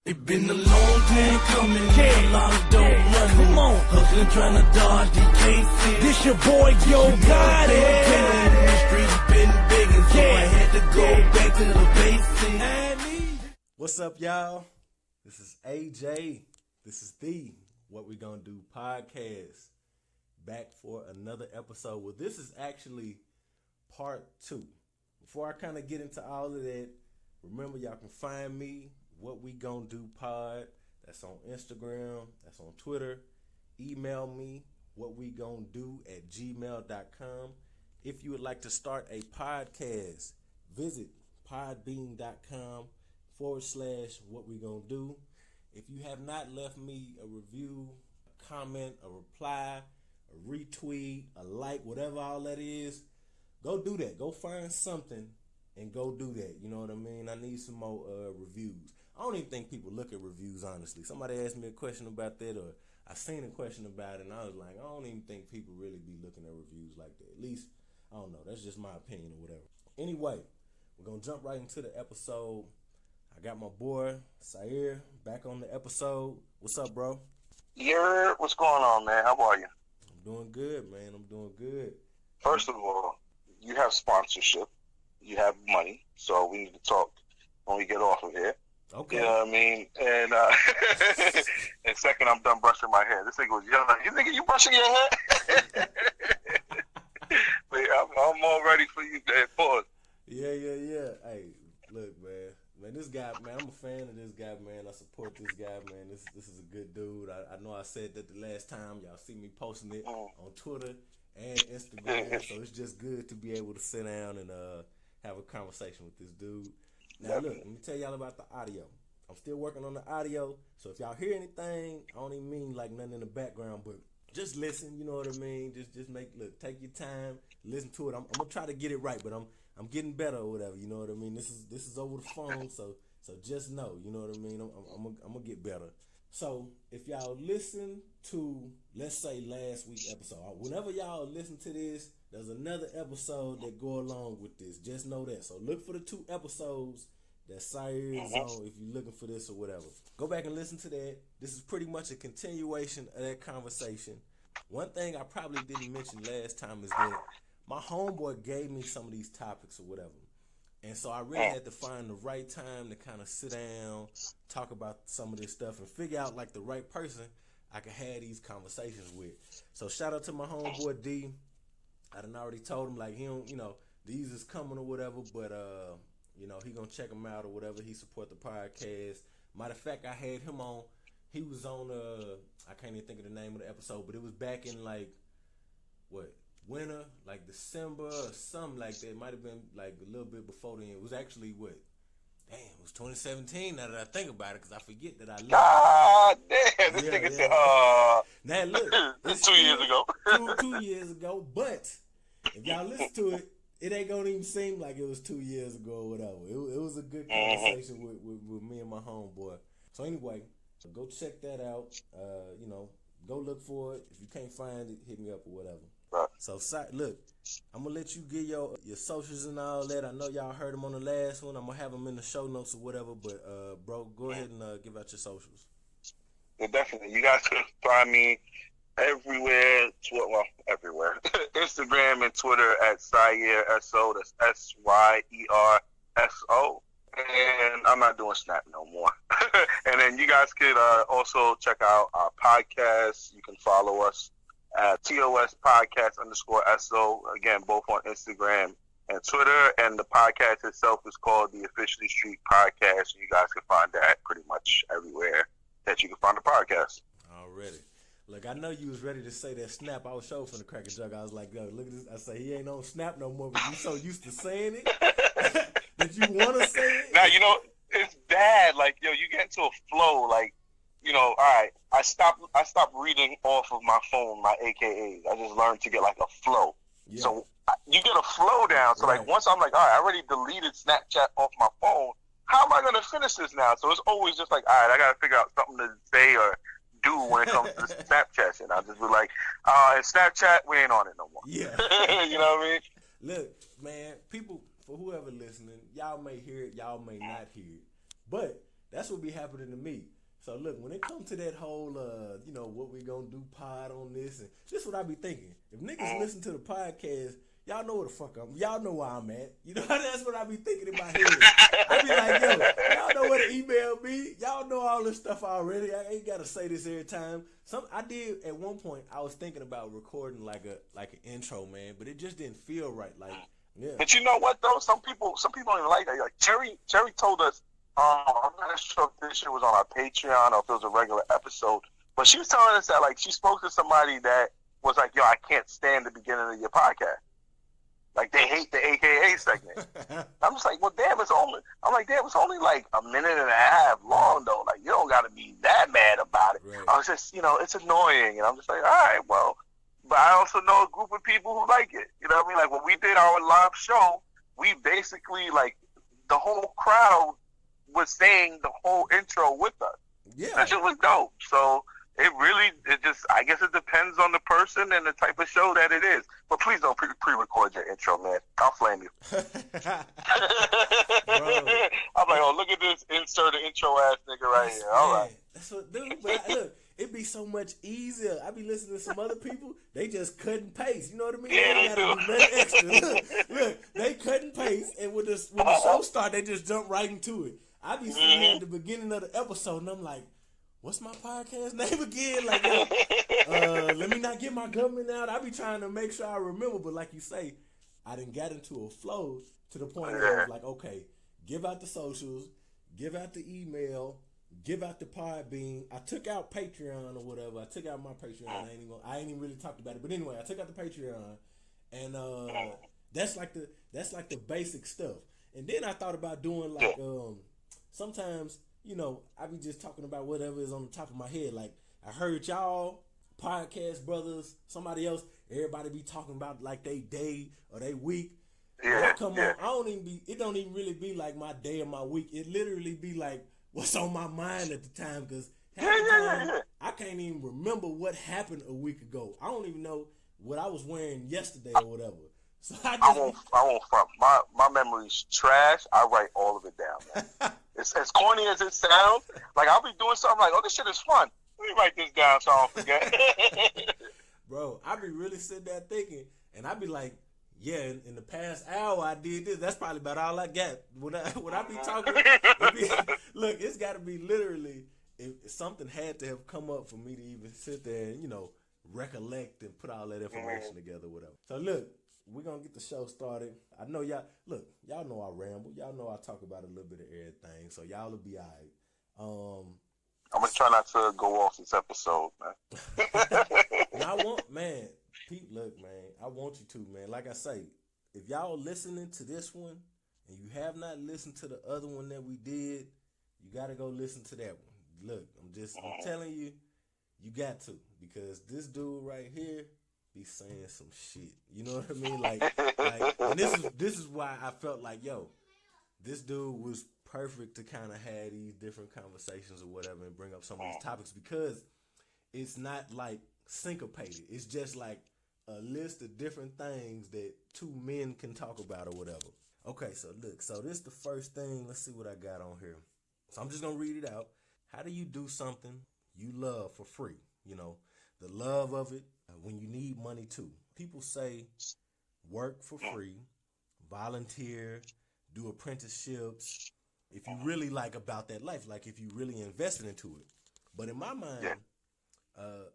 It been a long time coming, a lot of dope running. Come on, hustling, trying to dodge the cases. This your boy, Yo Gotti. In the streets been begging, so I had to go back to the basics. What's up, y'all? This is AJ. This is the What We Gonna Do podcast. Back for another episode. Well, this is actually part 2. Before I kind of get into all of that, remember y'all can find me, What We Gonna Do Pod. That's on Instagram. That's on Twitter. Email me, whatwegonado@gmail.com. If you would like to start a podcast, visit podbean.com/whatwegonado. If you have not left me a review, a comment, a reply, a retweet, a like, whatever all that is, go do that. Go find something and go do that. You know what I mean? I need some more reviews. I don't even think people look at reviews, honestly. Somebody asked me a question about that, or I seen a question about it, and I was like, I don't even think people really be looking at reviews like that. At least, I don't know. That's just my opinion or whatever. Anyway, we're going to jump right into the episode. I got my boy, Sair, back on the episode. What's up, bro? Yeah, what's going on, man? How are you? I'm doing good, man. I'm doing good. First of all, you have sponsorship. You have money, so we need to talk when we get off of here. Okay. You know what I mean? And and second, I'm done brushing my hair. This nigga was yelling, "You think you brushing your hair?" But I'm all ready for you, man. Pause. Yeah. Hey, look, man, this guy, man, I'm a fan of this guy, man. I support this guy, man. This is a good dude. I know I said that the last time. Y'all see me posting it on Twitter and Instagram, so it's just good to be able to sit down and have a conversation with this dude. Now, look, let me tell y'all about the audio. I'm still working on the audio, so if y'all hear anything, I don't even mean like nothing in the background, but just listen, you know what I mean? Just take your time, listen to it. I'm gonna try to get it right, but I'm getting better or whatever, you know what I mean? This is over the phone, so just know, you know what I mean? I'm gonna get better. So if y'all listen to, let's say, last week's episode, whenever y'all listen to this, there's another episode that go along with this. Just know that. So look for the 2 episodes that Sair is on if you're looking for this or whatever. Go back and listen to that. This is pretty much a continuation of that conversation. One thing I probably didn't mention last time is that my homeboy gave me some of these topics or whatever. And so I really had to find the right time to kind of sit down, talk about some of this stuff, and figure out like the right person I could have these conversations with. So shout out to my homeboy D. I done already told him like he don't, these is coming or whatever, but he gonna check them out or whatever. He support the podcast. Matter of fact, I had him on. He was on I can't even think of the name of the episode, but it was back in like winter, like December or something like that. It might have been like a little bit before then. It was actually it was 2017 now that I think about it, because I forget that I left. God damn, this nigga said, Now look, it's 2 years ago. 2 years ago, but if y'all listen to it, it ain't gonna even seem like it was 2 years ago or whatever. It was a good conversation with me and my homeboy. So anyway, go check that out. Go look for it. If you can't find it, hit me up or whatever. Right. So look, I'm gonna let you get your socials and all that. I know y'all heard them on the last one. I'm gonna have them in the show notes or whatever. But bro, go ahead and give out your socials. Yeah, definitely. You guys can find me everywhere. Well, everywhere. Instagram and Twitter at Sayer SO. That's SYERSO. And I'm not doing Snap no more. And then you guys could also check out our podcast. You can follow us at TOS Podcast _SO. Again, both on Instagram and Twitter. And the podcast itself is called the Officially Street Podcast. You guys can find that pretty much everywhere that you can find a podcast. Already. Look, I know you was ready to say that Snap. I was sure from the crack a joke. I was like, yo, look at this. I say he ain't on Snap no more, but you so used to saying it that you want to say it. Now, it's bad. Like, you get into a flow. Like, all right, I stopped reading off of my phone, my AKAs. I just learned to get like a flow. Yeah. So you get a flow down. So like once I'm like, all right, I already deleted Snapchat off my phone. How am I going to finish this now? So it's always just like, all right, I got to figure out something to say or do when it comes to Snapchat. And I'll just be like, in Snapchat, we ain't on it no more. Yeah. You know what I mean? Look, man, people, for whoever listening, y'all may hear it, y'all may not hear it. But That's what be happening to me. So look, when it comes to that whole, what we gonna do pod on this, and this what I be thinking. If niggas listen to the podcast, y'all know where the fuck y'all know where I'm at. You know, that's what I be thinking in my head. I be like, yo, y'all know where to email me. Y'all know all this stuff already. I ain't gotta say this every time. I did at one point. I was thinking about recording like an intro, man, but it just didn't feel right. Like, yeah. But you know what though? Some people don't even like that. Like Cherry told us. I'm not sure if this shit was on our Patreon or if it was a regular episode, but she was telling us that like she spoke to somebody that was like, "Yo, I can't stand the beginning of your podcast. Like they hate the AKA segment." I'm just like, "Well, damn, it's only like a minute and a half long though. Like you don't got to be that mad about it." Right. I was just, it's annoying, and I'm just like, "All right, well," but I also know a group of people who like it. You know what I mean? Like when we did our live show, we basically like the whole crowd was saying the whole intro with us. Yeah. That shit was dope. So I guess it depends on the person and the type of show that it is. But please don't pre-record your intro, man. I'll flame you. I'm like, oh, look at this insert intro ass nigga right here. All right. That's what, dude. But look, it'd be so much easier. I be listening to some other people. They just cut and paste. You know what I mean? Yeah, they do. Nothing extra. Look, they cut and paste, and when the show start, they just jump right into it. I be sitting here at the beginning of the episode, and I'm like, what's my podcast name again? Like, let me not get my government out. I be trying to make sure I remember, but like you say, I done got into a flow to the point where I was like, okay, give out the socials, give out the email, give out the Podbean. I took out Patreon or whatever. I took out my Patreon. I ain't even really talked about it, but anyway, I took out the Patreon, and that's like the basic stuff. And then I thought about doing like sometimes, I be just talking about whatever is on the top of my head. Like, I heard y'all, podcast brothers, somebody else, everybody be talking about like they day or they week. Yeah, on, it don't even really be like my day or my week. It literally be like what's on my mind at the time, because I can't even remember what happened a week ago. I don't even know what I was wearing yesterday or whatever. So I won't front. My memory's trash. I write all of it down, man. It's as corny as it sounds. Like I'll be doing something like, oh, this shit is fun. Let me write this down so I don't forget. Bro, I be really sitting there thinking, and I be like, yeah, in the past hour I did this. That's probably about all I got. When I be talking, look, it's got to be literally, if something had to have come up for me to even sit there and, recollect and put all that information together, whatever. So look, we're going to get the show started. I know y'all know I ramble. Y'all know I talk about a little bit of everything, so y'all will be all right. I'm going to try not to go off this episode, man. I want you to, man. Like I say, if y'all listening to this one and you have not listened to the other one that we did, you got to go listen to that one. Look, I'm telling you, you got to, because this dude right here be saying some shit. You know what I mean? Like, and this is why I felt like, yo, this dude was perfect to kind of have these different conversations or whatever and bring up some of these topics, because it's not like syncopated. It's just like a list of different things that two men can talk about or whatever. Okay, so look, so this is the first thing. Let's see what I got on here. So I'm just going to read it out. How do you do something you love for free? The love of it when you need money too. People say work for free, volunteer, do apprenticeships, if you really like about that life, like if you really invested into it. But in my mind,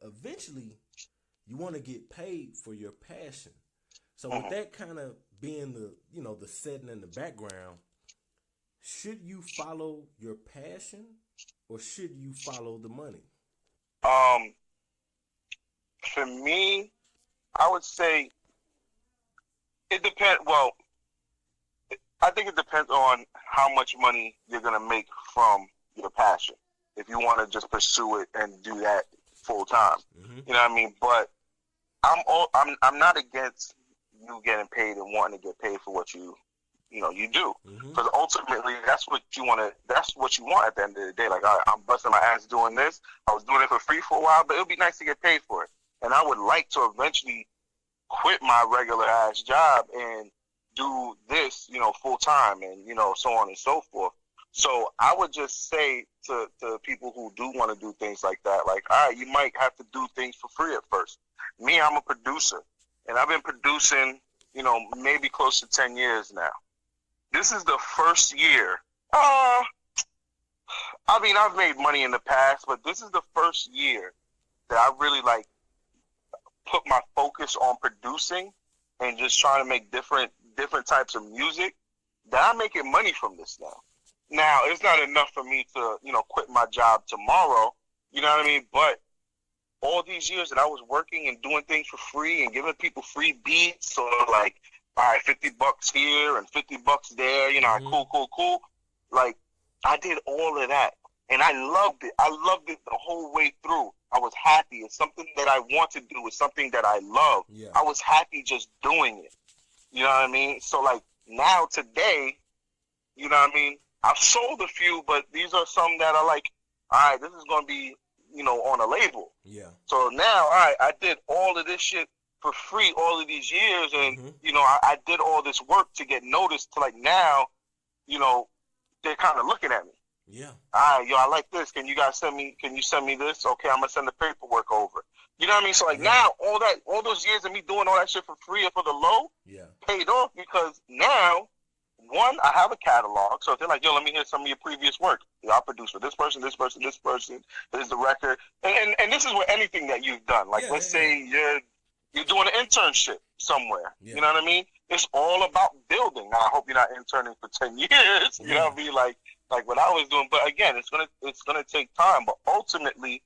eventually you want to get paid for your passion. So with that kind of being the setting in the background, should you follow your passion or should you follow the money? For me, I would say it depends. Well, I think it depends on how much money you're going to make from your passion. If you want to just pursue it and do that full time, you know what I mean? But I'm not against you getting paid and wanting to get paid for what you do. Because ultimately that's what you want at the end of the day. Like, all right, I'm busting my ass doing this. I was doing it for free for a while, but it would be nice to get paid for it. And I would like to eventually quit my regular ass job and do this, full time and, so on and so forth. So I would just say to people who do want to do things like that, like, all right, you might have to do things for free at first. Me, I'm a producer, and I've been producing, maybe close to 10 years now. This is the first year. I've made money in the past, but this is the first year that I really put my focus on producing and just trying to make different types of music. That I'm making money from this now. Now, it's not enough for me to, quit my job tomorrow. You know what I mean? But all these years that I was working and doing things for free and giving people free beats, or all right, $50 here and $50 there, cool. Like, I did all of that, and I loved it. I loved it the whole way through. I was happy. It's something that I want to do. It's something that I love. Yeah. I was happy just doing it. You know what I mean? So, now, today, you know what I mean? I've sold a few, but these are some that are all right, this is going to be, on a label. Yeah. So now, all right, I did all of this shit for free all of these years, and, I did all this work to get noticed to, now, they're kind of looking at me. Yeah. All right, I like this. Can you send me this? Okay, I'm going to send the paperwork over. You know what I mean? So, now, all those years of me doing all that shit for free or for the low, paid off, because now, one, I have a catalog. So if they're like, yo, let me hear some of your previous work. I'll produce for this person. This is the record. And this is with anything that you've done. Let's say you're doing an internship somewhere. Yeah. You know what I mean? It's all about building. Now, I hope you're not interning for 10 years. You know what I mean? Like what I was doing. But again, it's gonna take time. But ultimately,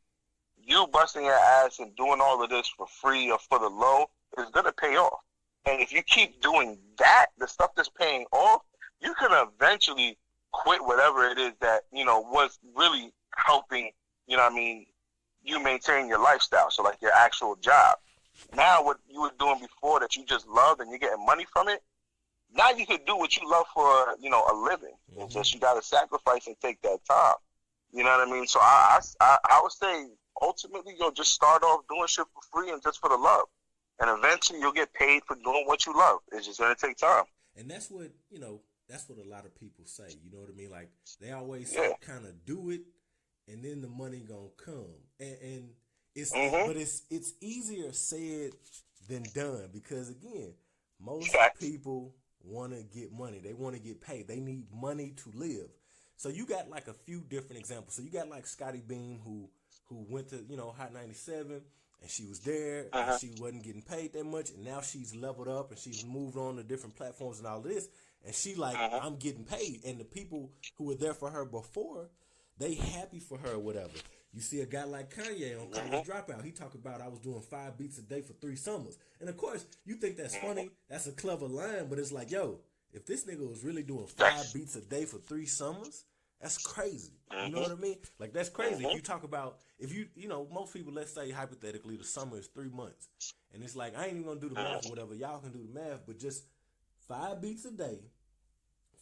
you busting your ass and doing all of this for free or for the low is gonna pay off. And if you keep doing that, the stuff that's paying off, you can eventually quit whatever it is that, was really helping, you maintain your lifestyle. So your actual job. Now what you were doing before that you just loved and you're getting money from it, now you could do what you love for, a living. Mm-hmm. It's just you got to sacrifice and take that time. You know what I mean? So I would say ultimately, just start off doing shit for free and just for the love. And eventually you'll get paid for doing what you love. It's just going to take time. And that's what, that's what a lot of people say. You know what I mean? Like, they always say, kind of do it, and then the money going to come. And it's, but it's easier said than done, because, again, most people want to get money. They want to get paid. They need money to live. So you got, a few different examples. So you got, Scotty Beam, who went to, Hot 97, and she was there, and she wasn't getting paid that much, and now she's leveled up, and she's moved on to different platforms and all this, and she I'm getting paid. And the people who were there for her before, they happy for her or whatever. You see a guy like Kanye on College Dropout, he talk about, I was doing 5 beats a day for 3 summers. And of course, you think that's funny, that's a clever line, but it's like, yo, if this nigga was really doing 5 beats a day for 3 summers, that's crazy. You know what I mean? That's crazy. If you talk about, most people, let's say hypothetically, the summer is 3 months. And it's like, I ain't even going to do the math or whatever. Y'all can do the math, but just 5 beats a day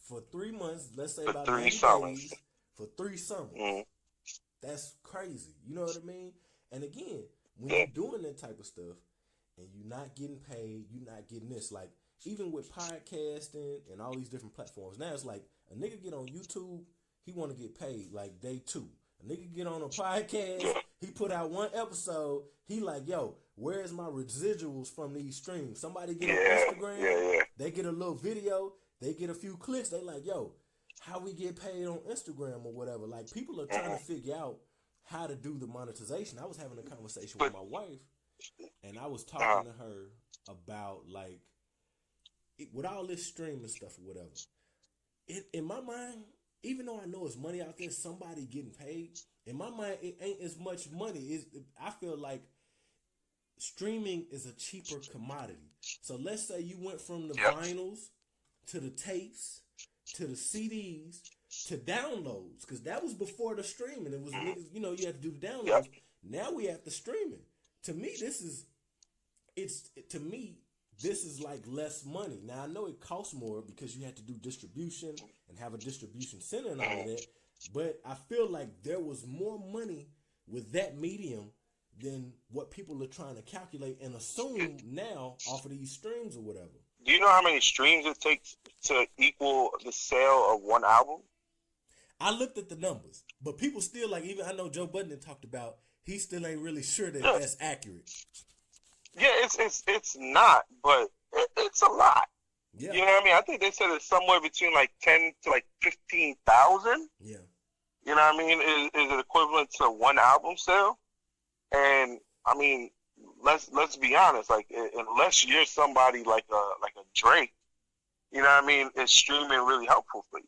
for 3 months, let's say about 90 days, for 3 summers. That's crazy. You know what I mean? And again, when you're doing that type of stuff and you're not getting paid, you're not getting this. Even with podcasting and all these different platforms, now it's like a nigga get on YouTube, he want to get paid day 2. A nigga get on a podcast, he put out 1 episode, he like, yo, where's my residuals from these streams? Somebody get on Instagram, they get a little video, they get a few clicks, they like, yo, how we get paid on Instagram or whatever. People are trying to figure out how to do the monetization. I was having a conversation with my wife, and I was talking to her about, with all this streaming stuff or whatever, in my mind, even though I know it's money out there, somebody getting paid, in my mind, it ain't as much money. I feel like streaming is a cheaper commodity. So let's say you went from the vinyls to the tapes to the CDs to downloads, because that was before the streaming. It was, you had to do the downloads. Now we have the streaming. To me, this is less money. Now I know it costs more because you have to do distribution and have a distribution center and all of that, but I feel like there was more money with that medium than what people are trying to calculate and assume now off of these streams or whatever. Do you know how many streams it takes to equal the sale of 1 album? I looked at the numbers, but people still like, even I know Joe Budden talked about, he still ain't really sure that that's accurate. Yeah, it's not, but it's a lot. Yeah. You know what I mean? I think they said it's somewhere between like 10 to like 15,000. Yeah. You know what I mean? Is it equivalent to one album sale? And I mean, let's be honest. Like, unless you're somebody like a Drake, you know what I mean? Is streaming really helpful for you?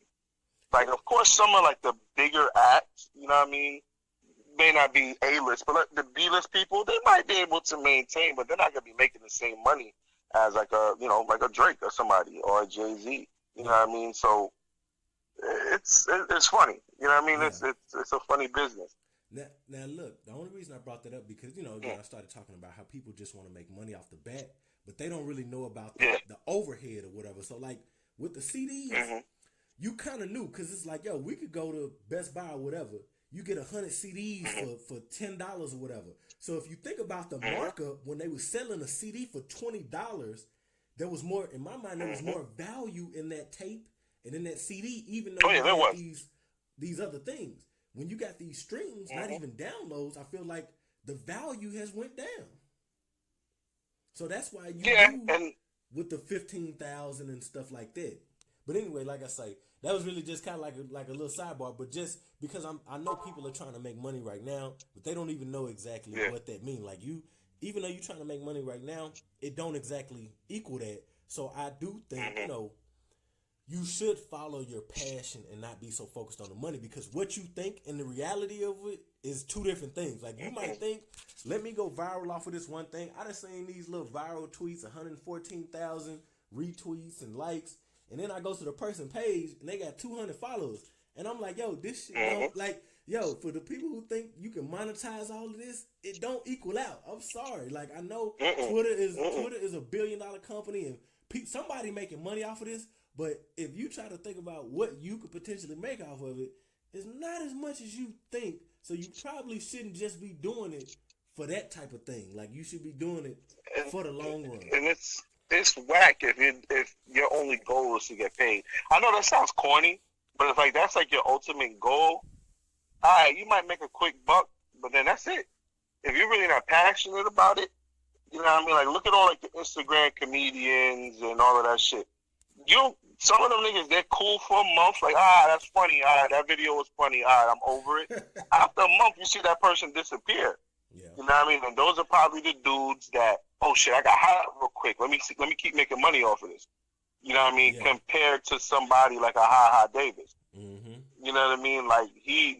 Like, of course, some of like the bigger acts, you know what I mean, may not be A-list, but like the B-list people, they might be able to maintain, but they're not gonna be making the same money as like a like a Drake or somebody or a Jay-Z. You know what I mean? So it's funny. You know what I mean? Yeah. It's a funny business. Now look, the only reason I brought that up because again I started talking about how people just want to make money off the bat, but they don't really know about the overhead or whatever. So like with the CDs, you kind of knew because it's like, yo, we could go to Best Buy or whatever. You get 100 CDs for $10 or whatever. So if you think about the markup when they were selling a CD for $20, there was more in my mind. There was more value in that tape and in that CD, even though you had these other things. When you got these streams, not even downloads, I feel like the value has went down. So that's why you do with the 15,000 and stuff like that. But anyway, like I say, that was really just kind of like a little sidebar. But just because I know people are trying to make money right now, but they don't even know exactly what that means. Like even though you're trying to make money right now, it don't exactly equal that. So I do think you should follow your passion and not be so focused on the money, because what you think and the reality of it is two different things. Like you might think, let me go viral off of this one thing. I done seen these little viral tweets, 114,000 retweets and likes. And then I go to the person page and they got 200 followers. And I'm like, yo, this shit don't, like, yo, for the people who think you can monetize all of this, it don't equal out. I'm sorry. Like, I know Twitter is a $1 billion company and somebody making money off of this. But if you try to think about what you could potentially make off of it, it's not as much as you think. So you probably shouldn't just be doing it for that type of thing. Like, you should be doing it for the long run. And it's whack if your only goal is to get paid. I know that sounds corny, but it's like that's like your ultimate goal. All right, you might make a quick buck, but then that's it. If you're really not passionate about it, you know what I mean? Like, look at all like the Instagram comedians and all of that shit. Some of them niggas, they're cool for a month. Like, that's funny. That video was funny. I'm over it. After a month, you see that person disappear. Yeah. You know what I mean? And those are probably the dudes that, oh shit, I got hot real quick. Let me keep making money off of this. You know what I mean? Yeah. Compared to somebody like a Ha Davis. Mm-hmm. You know what I mean? Like he's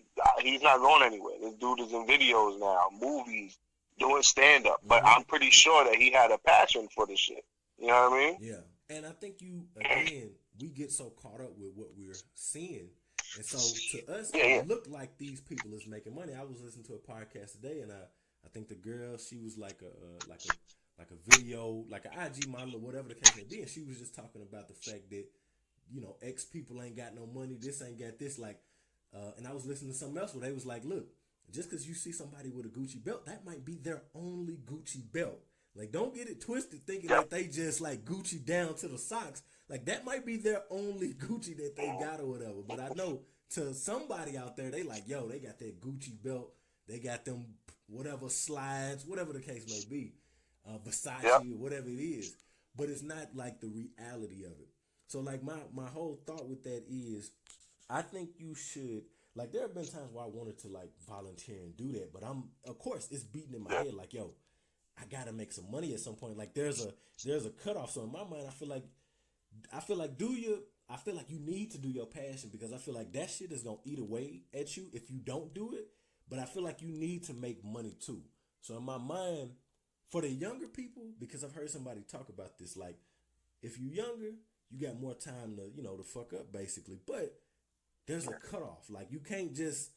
not going anywhere. This dude is in videos now, movies, doing stand up. Mm-hmm. But I'm pretty sure that he had a passion for this shit. You know what I mean? Yeah. And I think we get so caught up with what we're seeing. And so to us, it looked like these people is making money. I was listening to a podcast today, and I think the girl, she was like a video, like an IG model or whatever the case may be, and she was just talking about the fact that, X people ain't got no money, this ain't got this, like, and I was listening to something else where they was like, look, just because you see somebody with a Gucci belt, that might be their only Gucci belt. Like, don't get it twisted thinking that they just like Gucci down to the socks. Like, that might be their only Gucci that they got or whatever. But I know to somebody out there, they like, yo, they got that Gucci belt. They got them whatever slides, whatever the case may be, Versace or whatever it is. But it's not like the reality of it. So, like, my whole thought with that is, I think you should, like, there have been times where I wanted to, like, volunteer and do that. But of course, it's beating in my head like, yo, I gotta make some money at some point. Like, there's a cutoff. So in my mind, I feel like you need to do your passion, because I feel like that shit is gonna eat away at you if you don't do it. But I feel like you need to make money too. So in my mind, for the younger people, because I've heard somebody talk about this, like, if you're younger, you got more time to, to fuck up basically. But there's a cutoff. Like, you can't just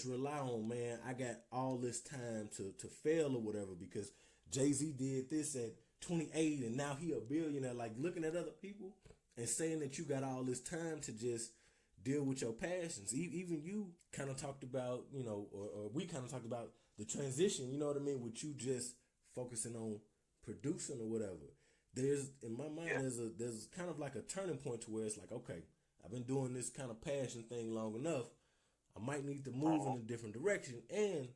rely on, man, I got all this time to fail or whatever, because Jay-Z did this at 28 and now he a billionaire. Like, looking at other people and saying that you got all this time to just deal with your passions. Even you kind of talked about, or we kind of talked about the transition, you know what I mean, with you just focusing on producing or whatever. In my mind, there's kind of like a turning point to where it's like, okay, I've been doing this kind of passion thing long enough. I might need to move in a different direction, and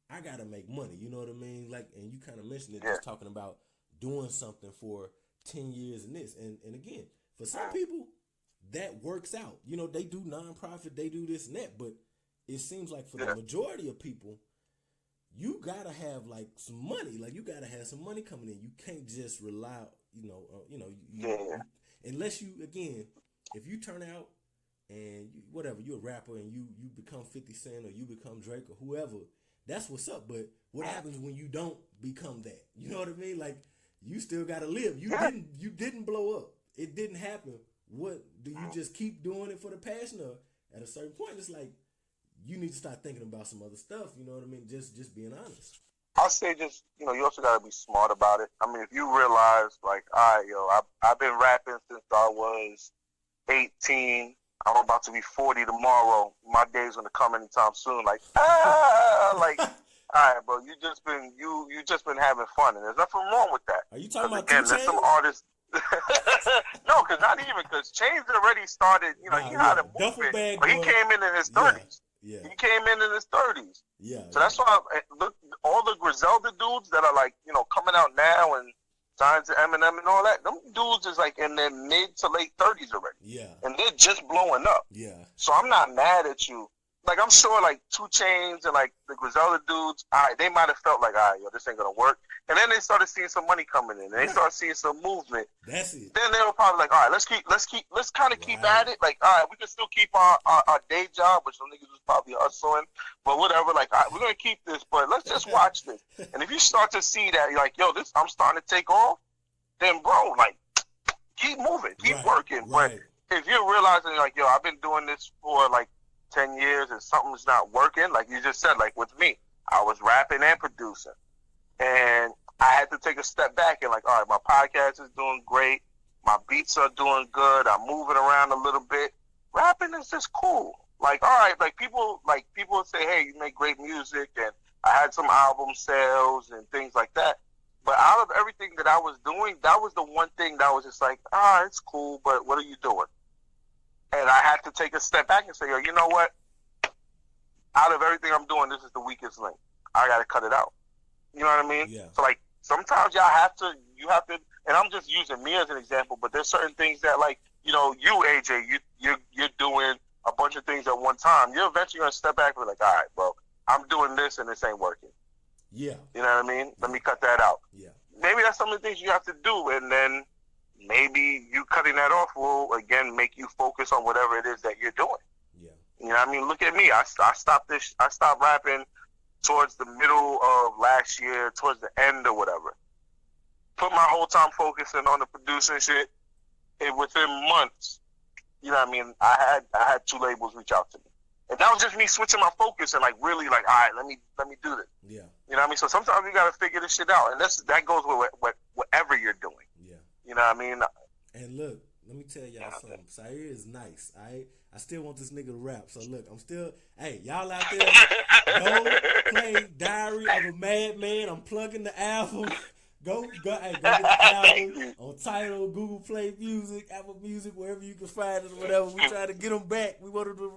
I gotta make money. You know what I mean? Like, and you kind of mentioned it, just talking about doing something for 10 years in this. And again, for some people, that works out. You know, they do nonprofit, they do this and that, but it seems like for the majority of people, you gotta have like some money. Like, you gotta have some money coming in. You can't just rely, unless you, again, if you turn out and you're a rapper and you become 50 Cent or you become Drake or whoever, that's what's up. But what happens when you don't become that? You know what I mean? Like, you still gotta live. You didn't blow up. It didn't happen. What do you just keep doing it for the passion, or at a certain point it's like you need to start thinking about some other stuff? You know what I mean? Just being honest. I'll say just, you also gotta be smart about it. I mean, if you realize, like, all right, I've been rapping since I was 18. I'm about to be 40 tomorrow. My day's gonna come anytime soon. Like, like, all right, bro, you just been having fun, and there's nothing wrong with that. Are you talking about again? There's some artists. No, because Chainz already started. He had a movement, but he came in his 30s. Yeah. He came in his 30s. Yeah. So that's why look, all the Griselda dudes that are like, coming out now and signs to Eminem and all that, them dudes is like in their mid to late 30s already. Yeah. And they're just blowing up. Yeah. So I'm not mad at you. Like, I'm sure, like, 2 Chainz and, like, the Griselda dudes, they might have felt like, all right, this ain't going to work. And then they started seeing some money coming in. And they started seeing some movement. That's it. Then they were probably like, all right, let's kind of keep at it. Like, all right, we can still keep our day job, which some niggas was probably hustling. But whatever, like, all right, we're going to keep this, but let's just watch this. And if you start to see that, you're like, yo, I'm starting to take off, then, bro, like, keep moving, keep working. Right. But if you're realizing, like, yo, I've been doing this for, like, 10 years and something's not working, like you just said, like with me, I was rapping and producing, and I had to take a step back and, like, all right, my podcast is doing great, my beats are doing good, I'm moving around a little bit, rapping is just cool. Like, all right, like people say, hey, you make great music, and I had some album sales and things like that, but out of everything that I was doing, that was the one thing that was just like, it's cool, but what are you doing? And I had to take a step back and say, yo, you know what? Out of everything I'm doing, this is the weakest link. I got to cut it out. You know what I mean? Yeah. So, like, sometimes you have to, and I'm just using me as an example, but there's certain things that, like, you, AJ, you're doing a bunch of things at one time. You're eventually going to step back and be like, all right, bro, I'm doing this and this ain't working. Yeah. You know what I mean? Let me cut that out. Yeah. Maybe that's some of the things you have to do, and then maybe you cutting that off will, again, make you focus on whatever it is that you're doing. Yeah. You know what I mean? Look at me. I stopped rapping towards the middle of last year, towards the end or whatever. Put my whole time focusing on the producing shit. And within months, you know what I mean, I had 2 labels reach out to me. And that was just me switching my focus and, like, really, like, all right, let me do this. Yeah. You know what I mean? So sometimes you got to figure this shit out. And that goes with whatever you're doing. Yeah. You know what I mean? And look, let me tell y'all something. Sair is nice. I still want this nigga to rap. So look, I'm still, hey, y'all out there, go play Diary of a Madman. I'm plugging the album. Go get the album on Tidal, Google Play Music, Apple Music, wherever you can find it or whatever. We try to get them back. We wanted to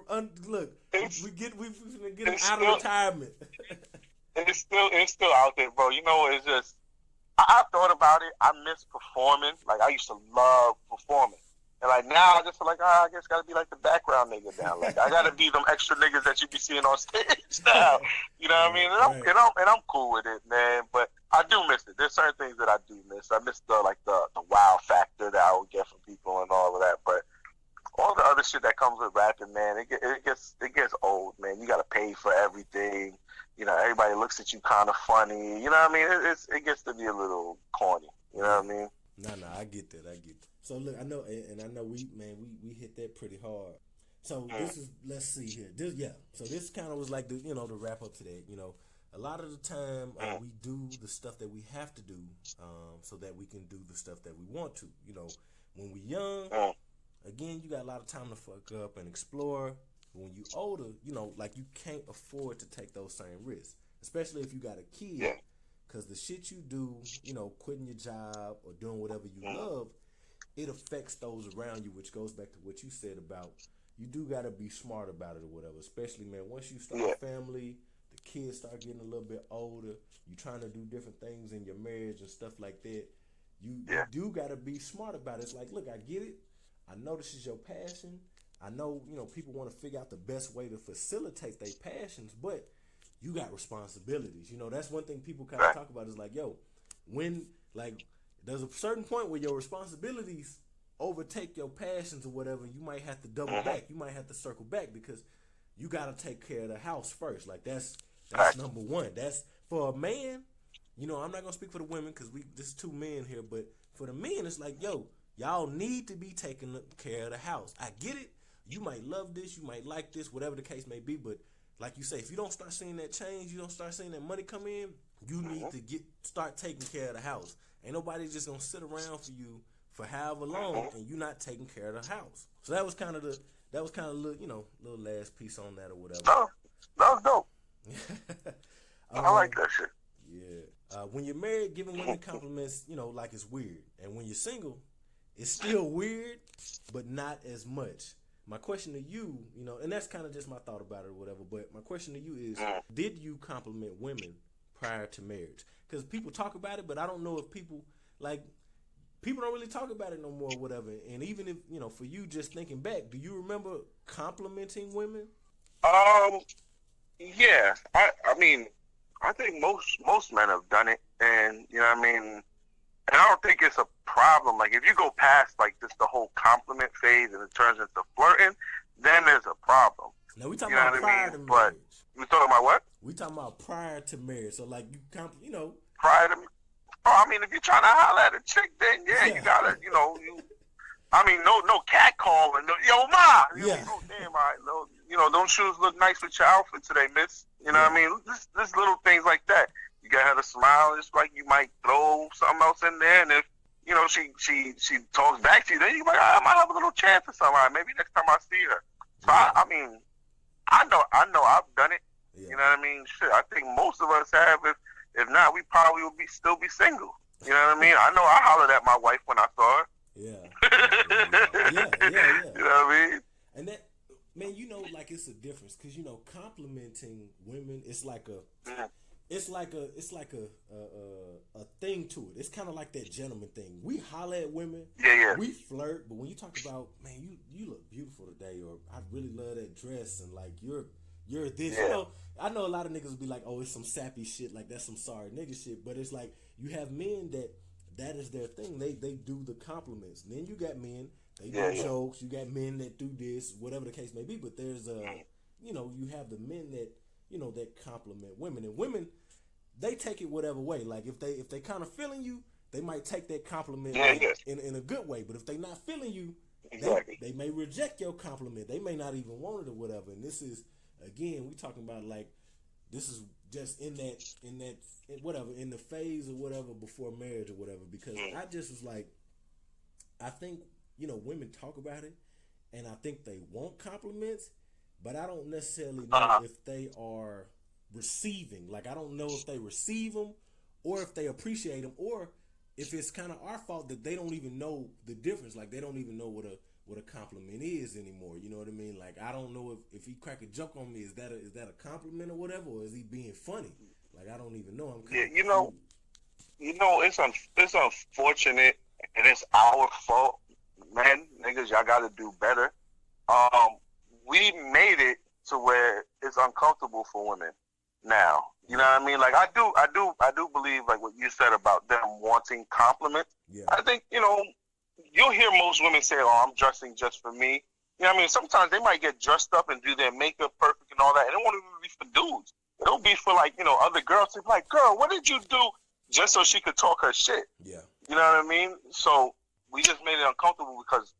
look. We get them out of retirement. It's still out there, bro. You know, it's just, I thought about it. I miss performing. Like, I used to love performing. And, like, now I just feel like, I guess gotta be like the background nigga now. Like, I gotta be them extra niggas that you be seeing on stage now. You know what I mean? And I'm cool with it, man. But I do miss it. There's certain things that I do miss. I miss the wow factor that I would get from people and all of that. But all the other shit that comes with rapping, man, it gets old, man. You gotta pay for everything. You know, everybody looks at you kind of funny. You know what I mean? It gets to be a little corny. You know what I mean? No, I get that. So look, I know we hit that pretty hard. So this is, let's see here. So this kind of was like the wrap up to that. You know, a lot of the time we do the stuff that we have to do, so that we can do the stuff that we want to. You know, when we young, again, you got a lot of time to fuck up and explore. When you older, like, you can't afford to take those same risks, especially if you got a kid, because the shit you do, quitting your job or doing whatever you love, it affects those around you, which goes back to what you said about you do got to be smart about it or whatever. Especially, man, once you start a family, the kids start getting a little bit older, you trying to do different things in your marriage and stuff like that. You do got to be smart about it. It's like, look, I get it. I know this is your passion. I know, people want to figure out the best way to facilitate their passions, but you got responsibilities. That's one thing people kind of talk about is like, yo, when, like, there's a certain point where your responsibilities overtake your passions or whatever, you might have to double back. You might have to circle back because you got to take care of the house first. Like, that's number one. That's for a man. I'm not going to speak for the women because this is two men here, but for the men, it's like, yo, y'all need to be taking care of the house. I get it. You might love this, you might like this, whatever the case may be, but like you say, if you don't start seeing that change, you don't start seeing that money come in, you need to start taking care of the house. Ain't nobody just gonna sit around for you for however long and you not taking care of the house. So that was kind of little last piece on that or whatever. Oh, that was dope. I like that shit. Yeah. When you're married, giving women compliments, like it's weird. And when you're single, it's still weird, but not as much. My question to you, and that's kind of just my thought about it or whatever, but my question to you is, did you compliment women prior to marriage? Because people talk about it, but I don't know if people don't really talk about it no more or whatever. And even if, for you just thinking back, do you remember complimenting women? Yeah. I mean, I think most men have done it, and, and I don't think it's a problem. Like, if you go past, like, just the whole compliment phase and it turns into flirting, then there's a problem. Now, we talking about prior to marriage. But we talking about what? We talking about prior to marriage. So, like, prior to... Oh, I mean, if you're trying to holler at a chick, then, you gotta, no cat calling. No, yo, ma! Damn, all right, those shoes look nice with your outfit today, miss. You know what I mean? Just little things like that. You got her to smile, just like you might throw something else in there, and if she talks back to you, then you might, I might have a little chance or something. Right, maybe next time I see her. So I mean, I know I've done it. Yeah. You know what I mean? Shit, I think most of us have. If not, we probably would still be single. You know what I mean? I know I hollered at my wife when I saw her. Yeah. You know what I mean? And that, man, like it's a difference because complimenting women, it's like a. It's like a thing to it. It's kind of like that gentleman thing. We holler at women. Yeah. We flirt, but when you talk about, man, you look beautiful today, or I really love that dress, and like you're this. Yeah. I know a lot of niggas will be like, oh, it's some sappy shit, like that's some sorry nigga shit. But it's like you have men that is their thing. They do the compliments. And then you got men, they do jokes. You got men that do this, whatever the case may be. But there's you have the men that that compliment women, and women, they take it whatever way. Like if they kind of feeling you, they might take that compliment in a good way. But if they not feeling you, they may reject your compliment. They may not even want it or whatever. And this is, again, we talking about like this is just in the phase or whatever before marriage or whatever. Because I just was like, I think women talk about it, and I think they want compliments, but I don't necessarily know if they are receiving. Like, I don't know if they receive them or if they appreciate them, or if it's kind of our fault that they don't even know the difference. Like, they don't even know what a compliment is anymore. You know what I mean? Like, I don't know if he crack a joke on me, is that a compliment or whatever, or is he being funny? Like, I don't even know. It's unfortunate, and it's our fault. Man, niggas, y'all got to do better. We made it to where it's uncomfortable for women now. You know what I mean? Like, I do believe, like, what you said about them wanting compliments. Yeah. I think, you'll hear most women say, oh, I'm dressing just for me. You know what I mean? Sometimes they might get dressed up and do their makeup perfect and all that, and it won't even be for dudes. It'll be for, like, other girls. They'll be like, girl, what did you do? Just so she could talk her shit. Yeah. You know what I mean? So we just made it uncomfortable because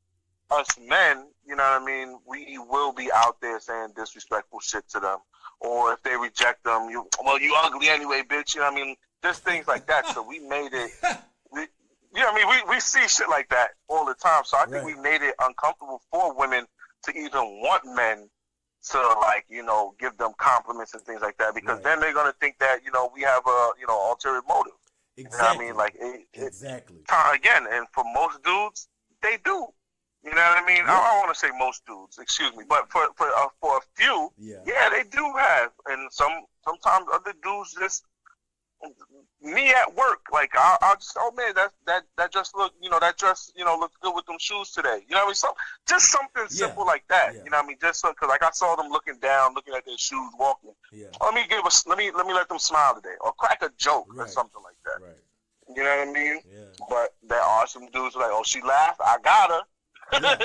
us men, you know what I mean, we will be out there saying disrespectful shit to them. Or if they reject them, you ugly anyway, bitch. You know what I mean? Just things like that. So we made it. We see shit like that all the time. So I think we made it uncomfortable for women to even want men to, like, give them compliments and things like that, because then they're gonna think that we have a ulterior motive. Exactly. You know what I mean? Like exactly. Again, and for most dudes, they do. You know what I mean? Yeah. I don't want to say most dudes, excuse me, but for a few, yeah, they do have, and sometimes other dudes just. Me at work, like I'll just, oh man, that just look, that dress, looks good with them shoes today. You know what I mean? So just something simple like that. Yeah. You know what I mean? Just because like I saw them looking down, looking at their shoes, walking. Yeah. Let me let them smile today, or crack a joke or something like that. Right. You know what I mean? Yeah. But there are some dudes like, oh, she laughed, I got her. Yeah.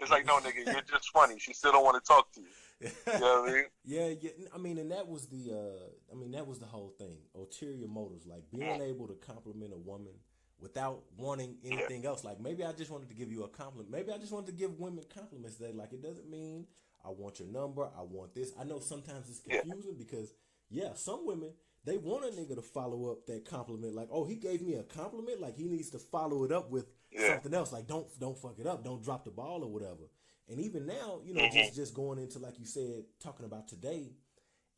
It's like, no, nigga, you're just funny. She still don't want to talk to you. You know what I mean? Yeah. I mean, and that was the whole thing. Ulterior motives, like being able to compliment a woman without wanting anything else. Like maybe I just wanted to give you a compliment. Maybe I just wanted to give women compliments today. Like it doesn't mean I want your number. I want this. I know sometimes it's confusing because some women, they want a nigga to follow up that compliment. Like, oh, he gave me a compliment. Like he needs to follow it up with something else. Like don't fuck it up. Don't drop the ball or whatever. And even now, just going into, like you said, talking about today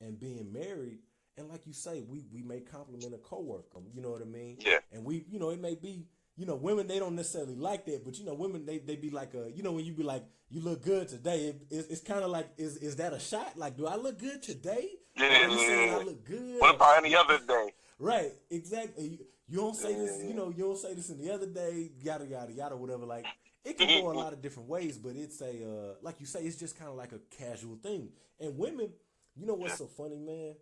and being married, and like you say, we may compliment a coworker, you know what I mean? Yeah. And we, it may be, women, they don't necessarily like that, but, women, they be like, when you be like, you look good today, it's kind of like, is that a shot? Like, do I look good today? Yeah. Are you saying I look good? What about any other day? Right, exactly. You don't say this, you don't say this in the other day, yada, yada, yada, whatever, like. It can go a lot of different ways, but it's like you say, it's just kind of like a casual thing. And women, what's so funny, man?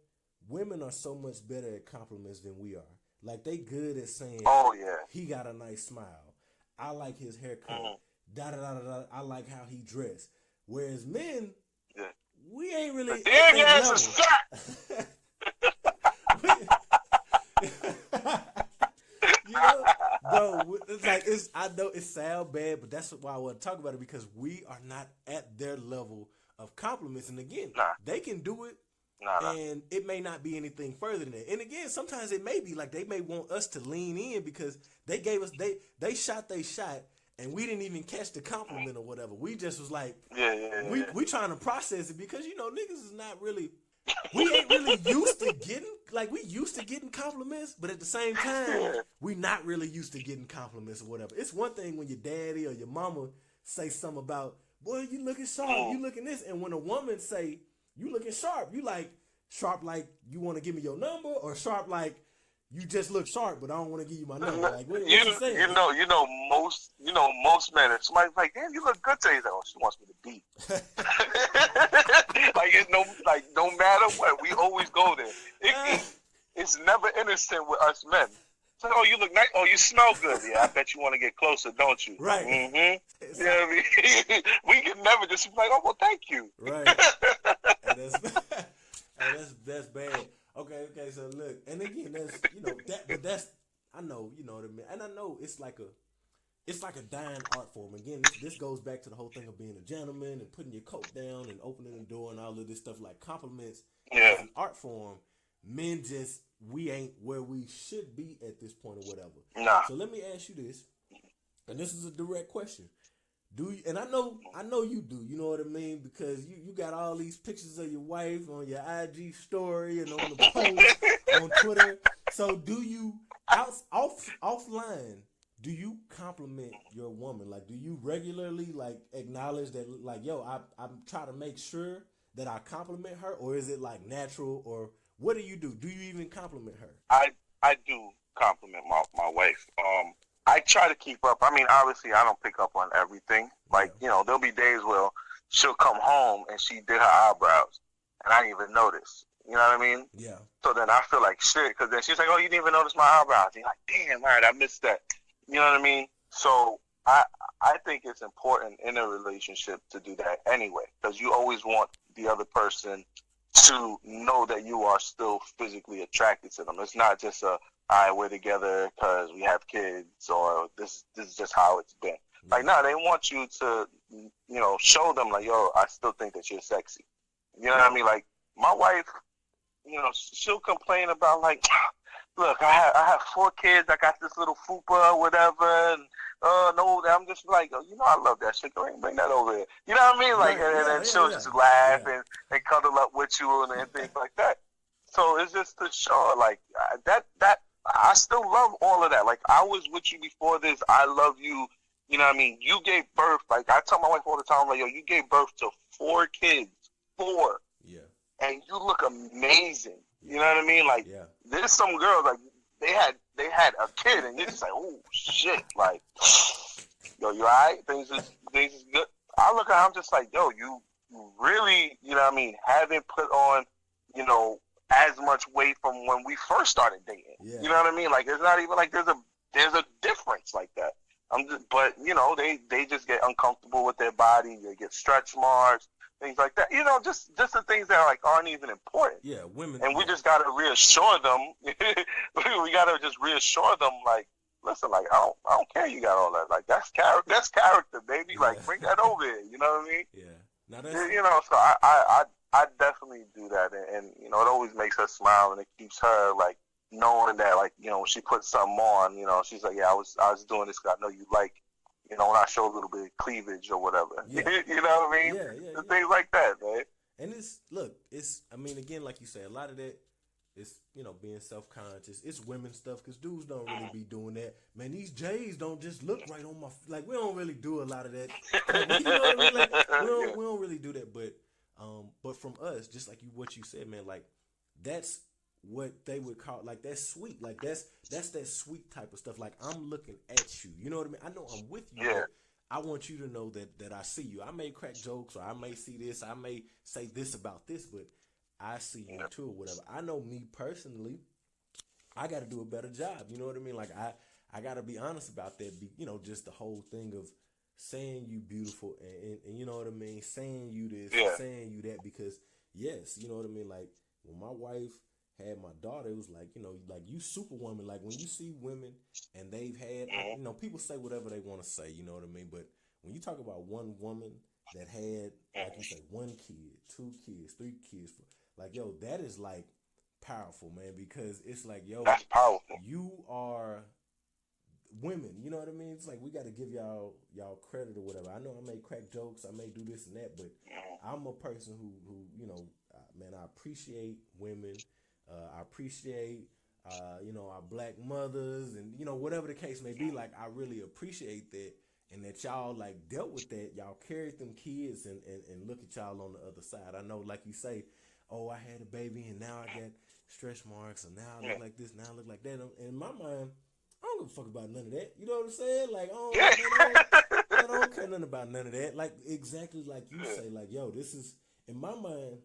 Women are so much better at compliments than we are. Like they good at saying, "Oh yeah, he got a nice smile. I like his haircut. Da da da da. I like how he dressed." Whereas men, we ain't really. Damn, yeah, it's a Bro, it's like I know it sounds bad, but that's why I want to talk about it because we are not at their level of compliments. And again, they can do it, and it may not be anything further than that. And again, sometimes it may be like they may want us to lean in because they gave us they shot they shot, and we didn't even catch the compliment or whatever. We just was like, we trying to process it because niggas is not really. We ain't really used to getting compliments, but at the same time, we not really used to getting compliments or whatever. It's one thing when your daddy or your mama say something about, boy, you looking sharp, you looking this, and when a woman say, you looking sharp, you like sharp like you want to give me your number, or sharp like you just look sharp, but I don't want to give you my number. Like, what you saying? Most men. If somebody's like, damn, you look good today. He's like, oh, she wants me to beat. Like, no matter what, we always go there. It's never innocent with us men. It's like, oh, you look nice. Oh, you smell good. Yeah, I bet you want to get closer, don't you? Right. Mm-hmm. Yeah, I mean, we can never just be like, oh, well, thank you. Right. That's bad. Okay, so look, and again, that's I know, what I mean, and I know it's like a dying art form. Again, this goes back to the whole thing of being a gentleman and putting your coat down and opening the door and all of this stuff. Like compliments as an art form, men we ain't where we should be at this point or whatever. Nah. So let me ask you this, and this is a direct question. Do you, and I know you do, you know what I mean? Because you got all these pictures of your wife on your IG story and on the post on Twitter. So do you, offline, do you compliment your woman? Like, do you regularly, like, acknowledge that, like, yo, I'm trying to make sure that I compliment her? Or is it, like, natural? Or what do you do? Do you even compliment her? I do compliment my wife. I try to keep up. I mean, obviously, I don't pick up on everything. Like, there'll be days where she'll come home and she did her eyebrows, and I didn't even notice. You know what I mean? Yeah. So then I feel like shit, because then she's like, oh, you didn't even notice my eyebrows. And you're like, damn, all right, I missed that. You know what I mean? So I think it's important in a relationship to do that anyway, because you always want the other person to know that you are still physically attracted to them. It's not just all right, we're together because we have kids, or this is just how it's been. Like, no, they want you to, show them, like, yo, I still think that you're sexy. You know what I mean? Like, my wife, she'll complain about, like, look, I have 4 kids, I got this little fupa or whatever, and, no, I'm just like, I love that shit, go ahead and bring that over here. You know what I mean? Like, and she'll just laugh and cuddle up with you and things like that. So it's just to show, like, that I still love all of that. Like, I was with you before this. I love you You know what I mean? You gave birth, like I tell my wife all the time, like, yo, you gave birth to 4 kids. 4. Yeah. And you look amazing. You know what I mean? Like, yeah. there's some girls, like, they had a kid, and you're just like, oh, shit. Like, yo, you all right? Things is good. I look at her, I'm just like, yo, you really, you know what I mean, haven't put on, you know, as much weight from when we first started dating. Yeah. You know what I mean? Like, it's not even like there's a difference like that. But you know, they just get uncomfortable with their body. They get stretch marks, things like that. You know, just the things that like aren't even important. Yeah, women. And we just gotta reassure them. We gotta just reassure them, like, listen, like I don't care you got all that. Like that's character, baby. Yeah. Like bring that over here. You know what I mean? Yeah. Now that's... You know, so I definitely do that, and you know, it always makes her smile, and it keeps her like knowing that, like, you know, when she puts something on, you know, she's like, yeah, I was doing this because I know you like, you know, when I show a little bit of cleavage or whatever. Yeah. You know what I mean? Yeah. Things like that, man. And I mean, again, like you say, a lot of that is, you know, being self-conscious. It's women stuff because dudes don't really be doing that. Man, these J's don't just look right on my, like, we don't really do a lot of that. You know what I mean? Like, we don't really do that, but from us, just like what you said, man, like, that's what they would call, like, that's sweet. Like, that's that sweet type of stuff. Like, I'm looking at you. You know what I mean? I know I'm with you. Yeah. I want you to know that I see you. I may crack jokes, or I may see this. I may say this about this, but I see you too, or whatever. I know me personally, I got to do a better job. You know what I mean? Like, I got to be honest about that. You know, just the whole thing of saying you beautiful and you know what I mean? Saying you this, saying you that, because, yes, you know what I mean? Like, when my wife had my daughter, it was like, you know, like, you superwoman. Like, when you see women and they've had, you know, people say whatever they want to say, you know what I mean? But when you talk about one woman that had, like you say, 1 kid, 2 kids, 3 kids, like, yo, that is like powerful, man, because it's like, yo, that's powerful. You are women, you know what I mean? It's like, we got to give y'all credit or whatever. I know I may crack jokes, I may do this and that, but I'm a person who you know, man, I appreciate women. I appreciate, you know, our black mothers and, you know, whatever the case may be. Like, I really appreciate that, and that y'all, like, dealt with that. Y'all carried them kids and look at y'all on the other side. I know, like you say, oh, I had a baby and now I got stretch marks, and now I look like this, now I look like that. In my mind, I don't give a fuck about none of that. You know what I'm saying? Like, I don't care nothing about none of that. Like, exactly like you say, like, yo, this is, in my mind,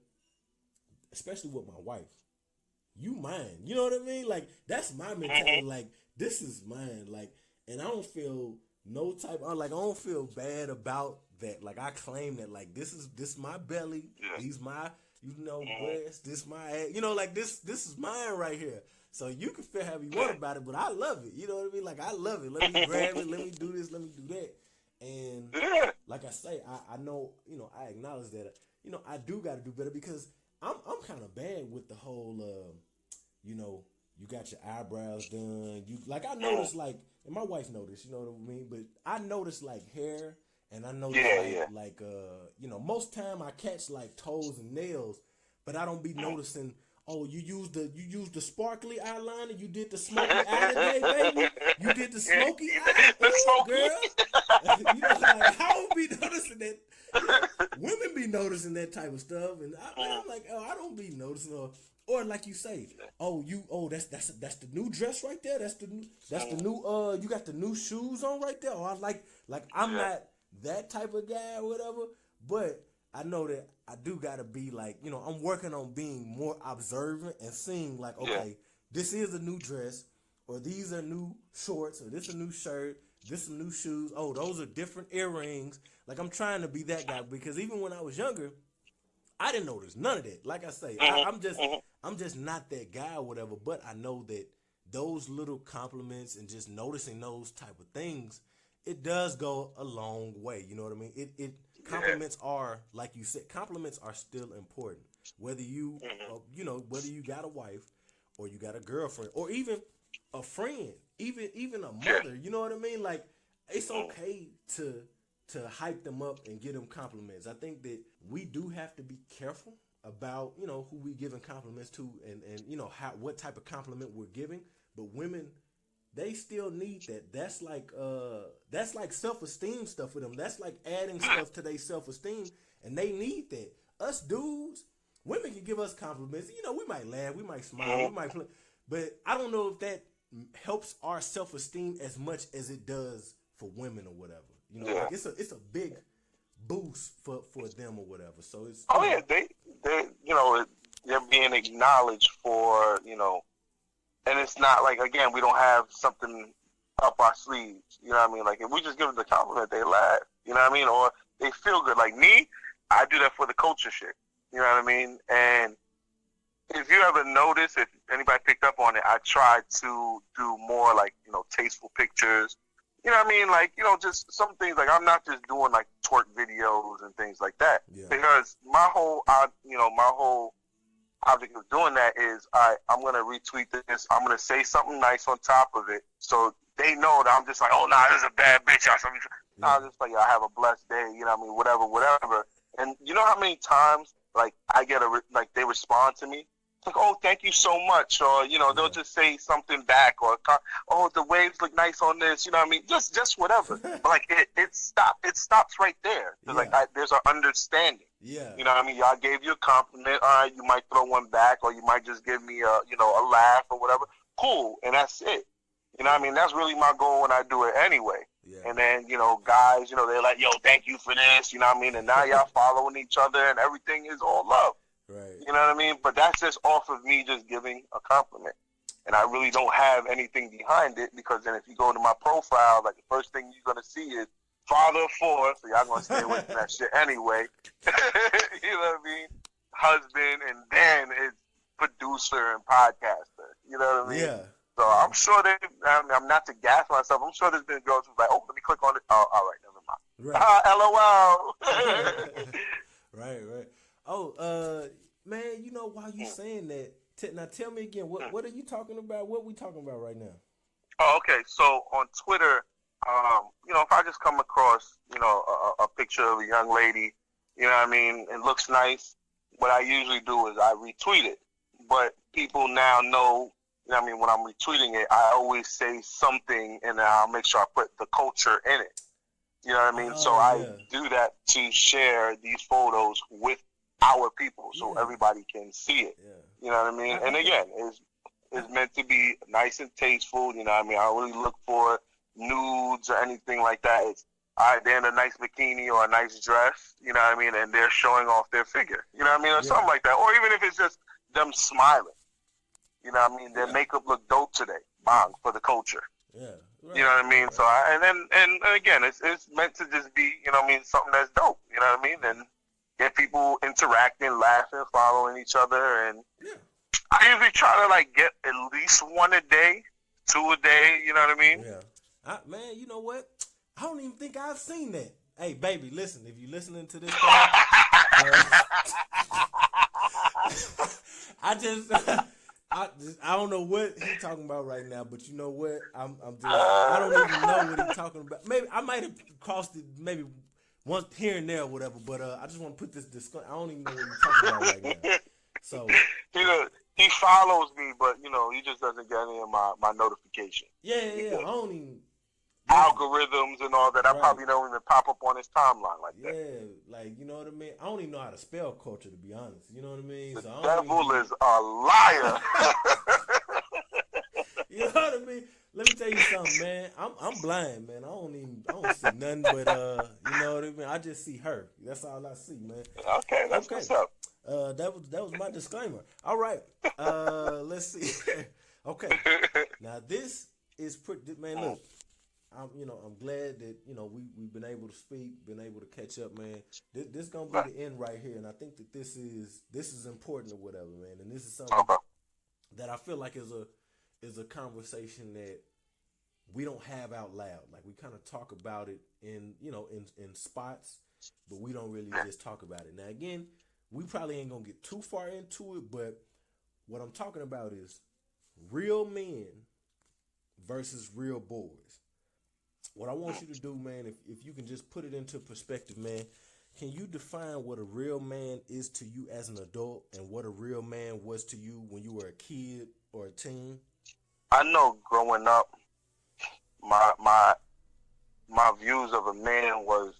especially with my wife, you mine. You know what I mean? Like, that's my mentality. Like, this is mine. Like, and I don't feel no type of, like, I don't feel bad about that. Like, I claim that, like, this my belly. These my, you know, breast. This my ass. You know, like, this is mine right here. So you can feel however you want about it, but I love it. You know what I mean? Like, I love it. Let me grab it. Let me do this. Let me do that. And like I say, I know, you know, I acknowledge that, you know, I do got to do better, because I'm kind of bad with the whole, you know, you got your eyebrows done. You, like, I noticed, like, and my wife noticed, you know what I mean? But I noticed, like, hair, and I noticed, like, you know, most time I catch, like, toes and nails, but I don't be noticing, oh, you used the sparkly eyeliner, you did the smoky eye today, baby. You did the smoky eye, girl. You know, like, I don't be noticing that. Women be noticing that type of stuff, and I'm like, oh, I don't be noticing. Or like you say, that's the new dress right there. That's the new you got the new shoes on right there. Or I like I'm not that type of guy or whatever, but I know that I do gotta be, like, you know, I'm working on being more observant and seeing, like, okay, this is a new dress, or these are new shorts, or this is a new shirt, this is new shoes. Oh, those are different earrings. Like, I'm trying to be that guy, because even when I was younger, I didn't notice none of that. Like I say, I'm just not that guy or whatever, but I know that those little compliments and just noticing those type of things, it does go a long way. You know what I mean? Compliments are, like you said, compliments are still important. Whether you, you know, whether you got a wife or you got a girlfriend or even a friend, even a mother, you know what I mean? Like, it's okay to hype them up and give them compliments. I think that we do have to be careful about, you know, who we giving compliments to and you know, what type of compliment we're giving. But women they still need that. That's like self-esteem stuff for them. That's like adding stuff to their self-esteem, and they need that. Us dudes, women can give us compliments. You know, we might laugh, we might smile, we might play, but I don't know if that helps our self-esteem as much as it does for women or whatever. You know, like it's a big boost for them or whatever. So it's they you know, they're being acknowledged for, you know, and it's not like, again, we don't have something up our sleeves. You know what I mean? Like, if we just give them the compliment, they laugh. You know what I mean? Or they feel good. Like me, I do that for the culture shit. You know what I mean? And if you ever notice, if anybody picked up on it, I tried to do more like, you know, tasteful pictures. You know what I mean? Like, you know, just some things. Like, I'm not just doing like twerk videos and things like that. Yeah. Because my whole object of doing that is, all right, I'm going to retweet this. I'm going to say something nice on top of it, so they know that I'm just like, oh, nah, this is a bad bitch or something. Yeah. Nah, just like, I have a blessed day, you know what I mean, whatever. And you know how many times, like, I get like, they respond to me? It's like, oh, thank you so much. Or, you know, they'll just say something back, or, oh, the waves look nice on this, you know what I mean? Just whatever. But, like, it stops right there. Yeah. Like, there's an understanding. Yeah. You know what I mean? Y'all gave you a compliment. All right, you might throw one back, or you might just give me a laugh or whatever. Cool, and that's it. You know what I mean? That's really my goal when I do it anyway. Yeah. And then, you know, guys, you know, they're like, yo, thank you for this, you know what I mean? And now y'all following each other, and everything is all love. Right. You know what I mean? But that's just off of me just giving a compliment. And I really don't have anything behind it, because then if you go to my profile, like, the first thing you're going to see is father of four, so y'all gonna stay away from that shit anyway. You know what I mean? Husband, and then it's producer and podcaster. You know what I mean? Yeah. So I'm sure I'm not to gas myself. I'm sure there's been girls who's like, oh, let me click on it. Oh, all right, never mind. Right. LOL. Right. Oh, man, you know, while you saying that, now tell me again, what are you talking about? What we talking about right now? Oh, okay. So on Twitter, you know, if I just come across, you know, a picture of a young lady, you know what I mean, it looks nice, what I usually do is I retweet it. But people now know, you know what I mean, when I'm retweeting it, I always say something, and I'll make sure I put the culture in it. You know what I mean? So I do that to share these photos with our people, so everybody can see it. Yeah. You know what I mean? And again, it's meant to be nice and tasteful. You know what I mean? I don't really look for nudes or anything like that. It's, all right, they're in a nice bikini or a nice dress, you know what I mean, and they're showing off their figure, you know what I mean, or something like that. Or even if it's just them smiling, you know what I mean, their makeup look dope today, bang, for the culture. Yeah. Right. You know what I mean? Right. So and again, it's meant to just be, you know what I mean, something that's dope, you know what I mean, and get people interacting, laughing, following each other. And I usually try to, like, get at least one a day, 2 a day, you know what I mean? Yeah. Man, you know what? I don't even think I've seen that. Hey, baby, listen. If you're listening to this, I don't know what he's talking about right now, but you know what? I don't even know what he's talking about. Maybe I might have crossed it maybe once here and there or whatever, but I just want to put this disclaimer. I don't even know what he's talking about right now. So he follows me, but you know, he just doesn't get any of my notification. Yeah. I don't even algorithms and all that. I probably don't even pop up on his timeline like that. Yeah, like, you know what I mean? I don't even know how to spell culture, to be honest. You know what I mean? The devil is a liar. You know what I mean? Let me tell you something, man. I'm blind, man. I don't see nothing but you know what I mean? I just see her. That's all I see, man. Okay, that's what's up. That was my disclaimer. All right. Let's see. Okay. Now this is pretty, man, look. I'm glad that, you know, we've been able to speak, been able to catch up, man. This gonna be the end right here, and I think that this is important or whatever, man. And this is something that I feel like is a conversation that we don't have out loud. Like, we kind of talk about it in spots, but we don't really just talk about it. Now, again, we probably ain't gonna get too far into it, but what I'm talking about is real men versus real boys. What I want you to do, man, if you can just put it into perspective, man, can you define what a real man is to you as an adult and what a real man was to you when you were a kid or a teen? I know growing up, my views of a man was,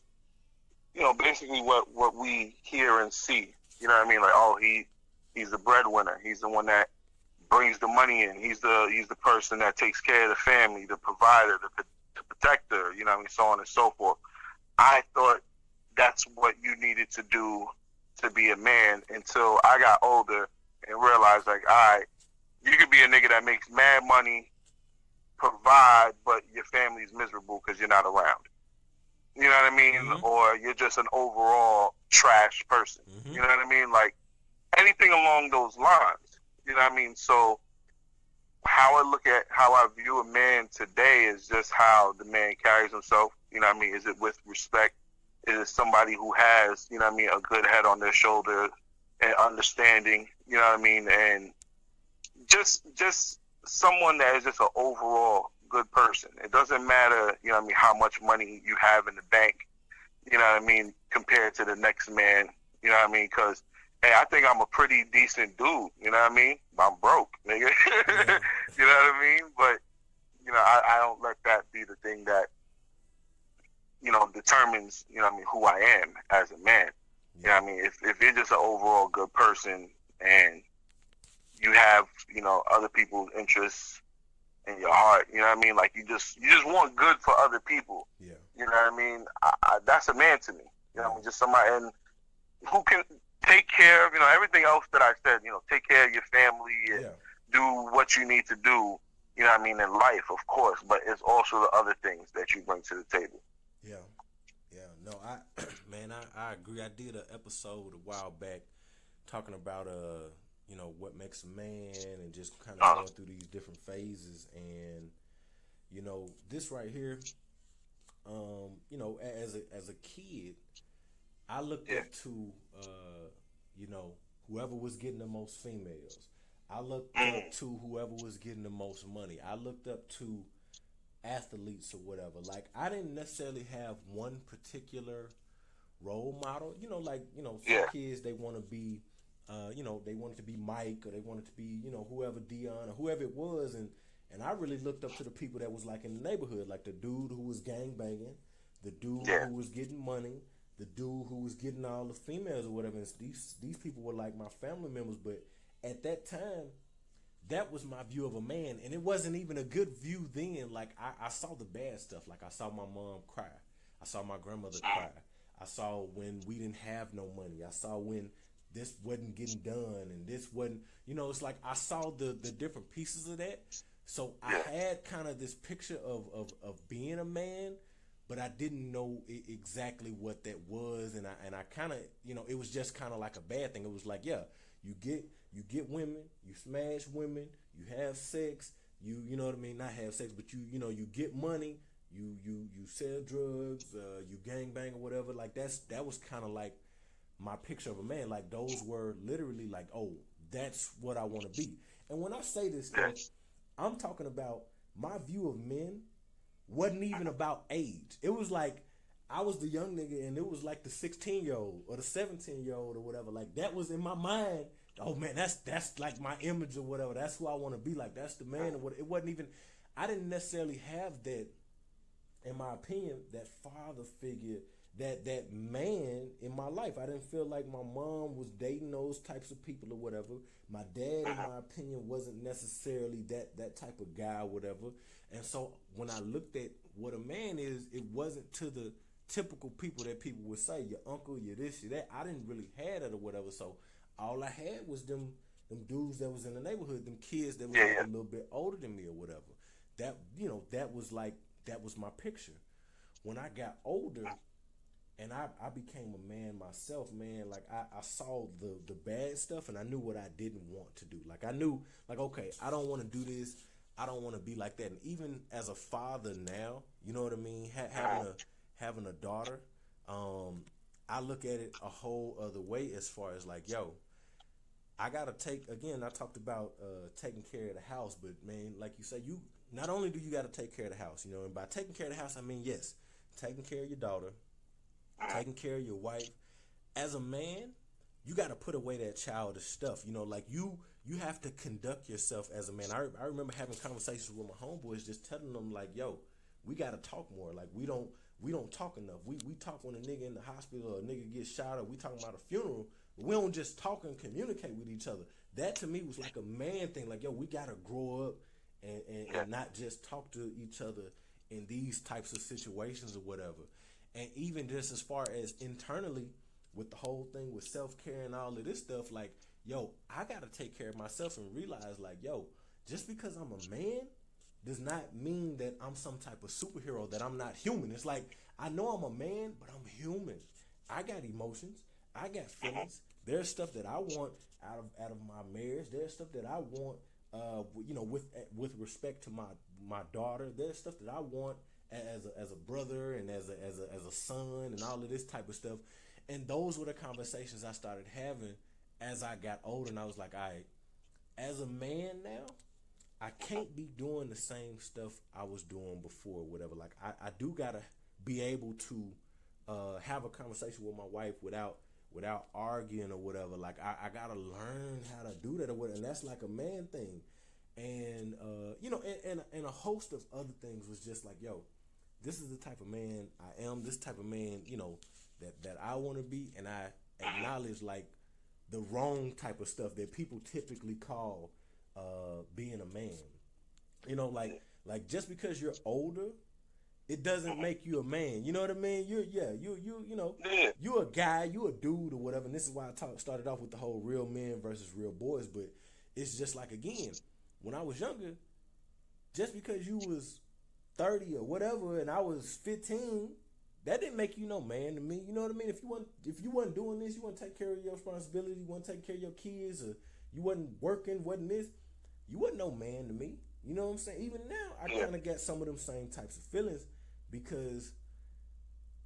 basically what we hear and see. You know what I mean? Like, oh, he's the breadwinner. He's the one that brings the money in. He's the person that takes care of the family, the provider, the protector. You know what I mean? So on and so forth. I thought that's what you needed to do to be a man until I got older and realized, like, all right, you could be a nigga that makes mad money, provide, but your family's miserable because you're not around. You know what I mean? Mm-hmm. Or you're just an overall trash person. Mm-hmm. You know what I mean? Like, anything along those lines. You know what I mean? So how I view a man today is just how the man carries himself. You know what I mean? Is it with respect? Is it somebody who has, you know what I mean, a good head on their shoulder and understanding, you know what I mean? And just someone that is just an overall good person. It doesn't matter, you know what I mean, how much money you have in the bank, you know what I mean, compared to the next man, you know what I mean? Because, hey, I think I'm a pretty decent dude, you know what I mean? I'm broke, nigga. Yeah. You know what I mean? But, I don't let that be the thing that, determines, you know what I mean, who I am as a man. Yeah. You know what I mean? If you're just an overall good person and you have, other people's interests in your heart, you know what I mean? Like, you just want good for other people. Yeah. You know what I mean? That's a man to me. You know what I mean? Just somebody who can take care of, everything else that I said, take care of your family and do what you need to do, you know what I mean, in life, of course, but it's also the other things that you bring to the table. Yeah. Yeah. No, I agree. I did an episode a while back talking about, what makes a man and just kind of going through these different phases. And, this right here, as a kid, I looked up to, whoever was getting the most females. I looked up to whoever was getting the most money. I looked up to athletes or whatever. Like, I didn't necessarily have one particular role model. Some kids, they want to be, they wanted to be Mike, or they wanted to be, whoever, Dion, or whoever it was. And I really looked up to the people that was like in the neighborhood, like the dude who was gang banging, the dude who was getting money, the dude who was getting all the females or whatever. And these people were like my family members. But at that time, that was my view of a man. And it wasn't even a good view then. Like, I saw the bad stuff. Like, I saw my mom cry. I saw my grandmother cry. I saw when we didn't have no money. I saw when this wasn't getting done and this wasn't, it's like I saw the different pieces of that. So I had kind of this picture of being a man, but I didn't know exactly what that was. And I kind of, it was just kind of like a bad thing. It was like, you get women, you smash women, you have sex, you know what I mean? Not have sex, but you get money, you sell drugs, you gang bang or whatever. Like, that was kind of like my picture of a man. Like, those were literally like, oh, that's what I want to be. And when I say this stuff, I'm talking about my view of men wasn't even about age. It was like I was the young nigga and it was like the 16-year-old or the 17-year-old or whatever. Like, that was in my mind. Oh man, that's like my image or whatever. That's who I want to be. Like, that's the man or what. It wasn't even, I didn't necessarily have that, in my opinion, that father figure, that man in my life. I didn't feel like my mom was dating those types of people or whatever. My dad, in my opinion, wasn't necessarily that type of guy or whatever. And so when I looked at what a man is, it wasn't to the typical people that people would say, your uncle, your this, your that. I didn't really have that or whatever. So all I had was them dudes that was in the neighborhood, them kids that was like a little bit older than me or whatever. That, that was my picture. When I got older and I became a man myself, man, like I saw the bad stuff and I knew what I didn't want to do. Like, I knew, like, okay, I don't want to do this. I don't want to be like that. And even as a father now, you know what I mean? Having a daughter, I look at it a whole other way as far as like, yo, I gotta I talked about taking care of the house, but man, like you say, you not only do you gotta take care of the house, and by taking care of the house, I mean, yes, taking care of your daughter, taking care of your wife. As a man, you gotta put away that childish stuff, like you have to conduct yourself as a man. I remember having conversations with my homeboys, just telling them like, yo, we gotta talk more. Like we don't talk enough. We talk when a nigga in the hospital or a nigga gets shot, or we talking about a funeral. But we don't just talk and communicate with each other. That to me was like a man thing. Like, yo, we gotta grow up and not just talk to each other in these types of situations or whatever. And even just as far as internally with the whole thing with self-care and all of this stuff, like, yo, I gotta take care of myself and realize, like, yo, just because I'm a man does not mean that I'm some type of superhero, that I'm not human. It's like, I know I'm a man, but I'm human. I got emotions. I got feelings. There's stuff that I want out of my marriage. There's stuff that I want, with respect to my daughter. There's stuff that I want as a brother and as a son and all of this type of stuff. And those were the conversations I started having as I got older. And I was like, all right, as a man now, I can't be doing the same stuff I was doing before, whatever. Like, I do gotta be able to have a conversation with my wife without arguing or whatever. Like, I gotta learn how to do that or whatever. And that's like a man thing. And and a host of other things was just like, yo, this is the type of man I am. This type of man, that I want to be. And I acknowledge, like, the wrong type of stuff that people typically call being a man. Like just because you're older, it doesn't make you a man. You know what I mean? You're a guy, you a dude or whatever. And this is why I started off with the whole real men versus real boys. But it's just like, again, when I was younger, just because you was 30 or whatever and I was 15, that didn't make you no man to me. You know what I mean? If you wasn't doing this, you want to take care of your responsibility, you want to take care of your kids, or you wasn't working, wasn't this, you wasn't no man to me. You know what I'm saying? Even now, I kind of got some of them same types of feelings, because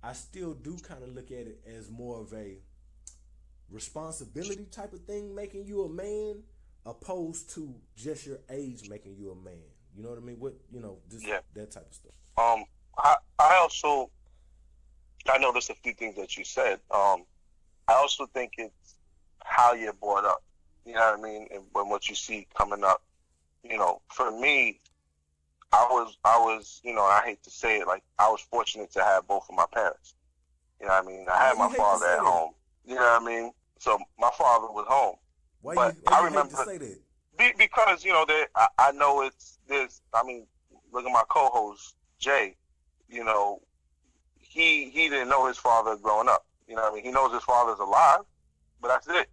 I still do kind of look at it as more of a responsibility type of thing, making you a man, opposed to just your age making you a man. You know what I mean? That type of stuff. I noticed a few things that you said. I also think it's how you're brought up. You know what I mean? And what you see coming up. For me, I was, I hate to say it, like, I was fortunate to have both of my parents. You know what I mean? I had my father at home. You know what I mean? So my father was home. Why I you remember, hate to say that? Because, I know look at my co-host, Jay, he didn't know his father growing up. You know what I mean? He knows his father's alive, but that's it.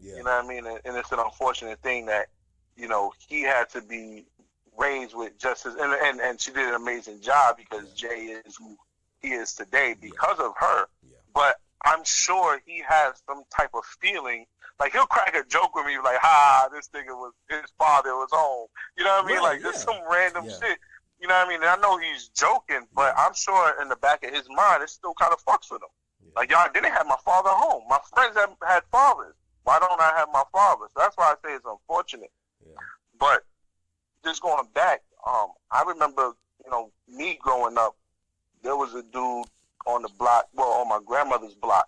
Yeah. You know what I mean? And it's an unfortunate thing that, he had to be raised with just as, and she did an amazing job, because Jay is who he is today because of her. Yeah. But I'm sure he has some type of feeling, like, he'll crack a joke with me, like, this nigga his father was home. You know what I mean? Like, there's some random shit. You know what I mean? And I know he's joking, but I'm sure in the back of his mind, it still kind of fucks with him. Yeah. Like, y'all didn't have my father home. My friends had fathers. Why don't I have my father? So that's why I say it's unfortunate. Yeah. But just going back, I remember, me growing up, there was a dude on the block, on my grandmother's block,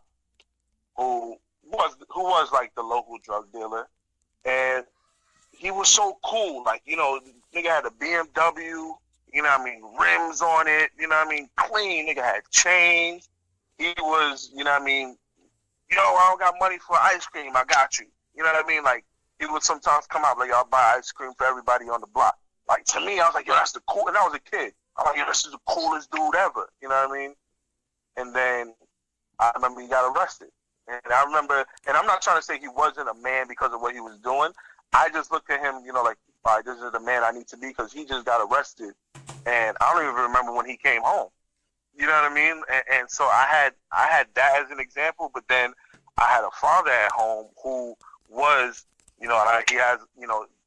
who was like the local drug dealer, and he was so cool. Like, nigga had a BMW, you know what I mean, rims on it, you know what I mean, clean. Nigga had chains. He was, you know what I mean, I don't got money for ice cream, I got you. You know what I mean? Like, he would sometimes come out like, I'll buy ice cream for everybody on the block. Like, to me, I was like, yo, that's the cool. And I was a kid. I'm like, yo, this is the coolest dude ever. You know what I mean? And then I remember he got arrested. And I remember, and I'm not trying to say he wasn't a man because of what he was doing. I just looked at him, like, all right, this is the man I need to be, because he just got arrested. And I don't even remember when he came home. You know what I mean? And so I had that as an example, but then I had a father at home who was, he has,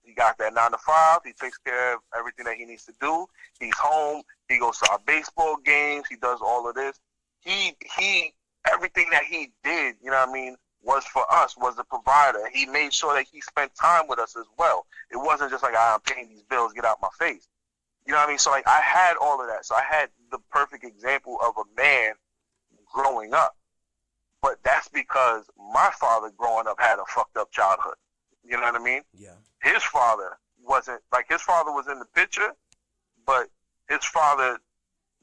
he got that 9 to 5. He takes care of everything that he needs to do. He's home. He goes to our baseball games. He does all of this. He everything that he did, was for us, was the provider. He made sure that he spent time with us as well. It wasn't just like, I'm paying these bills, get out my face. You know what I mean? So, like, I had all of that. So I had the perfect example of a man growing up. But that's because my father growing up had a fucked up childhood. You know what I mean? Yeah. His father wasn't, like, his father was in the picture, but his father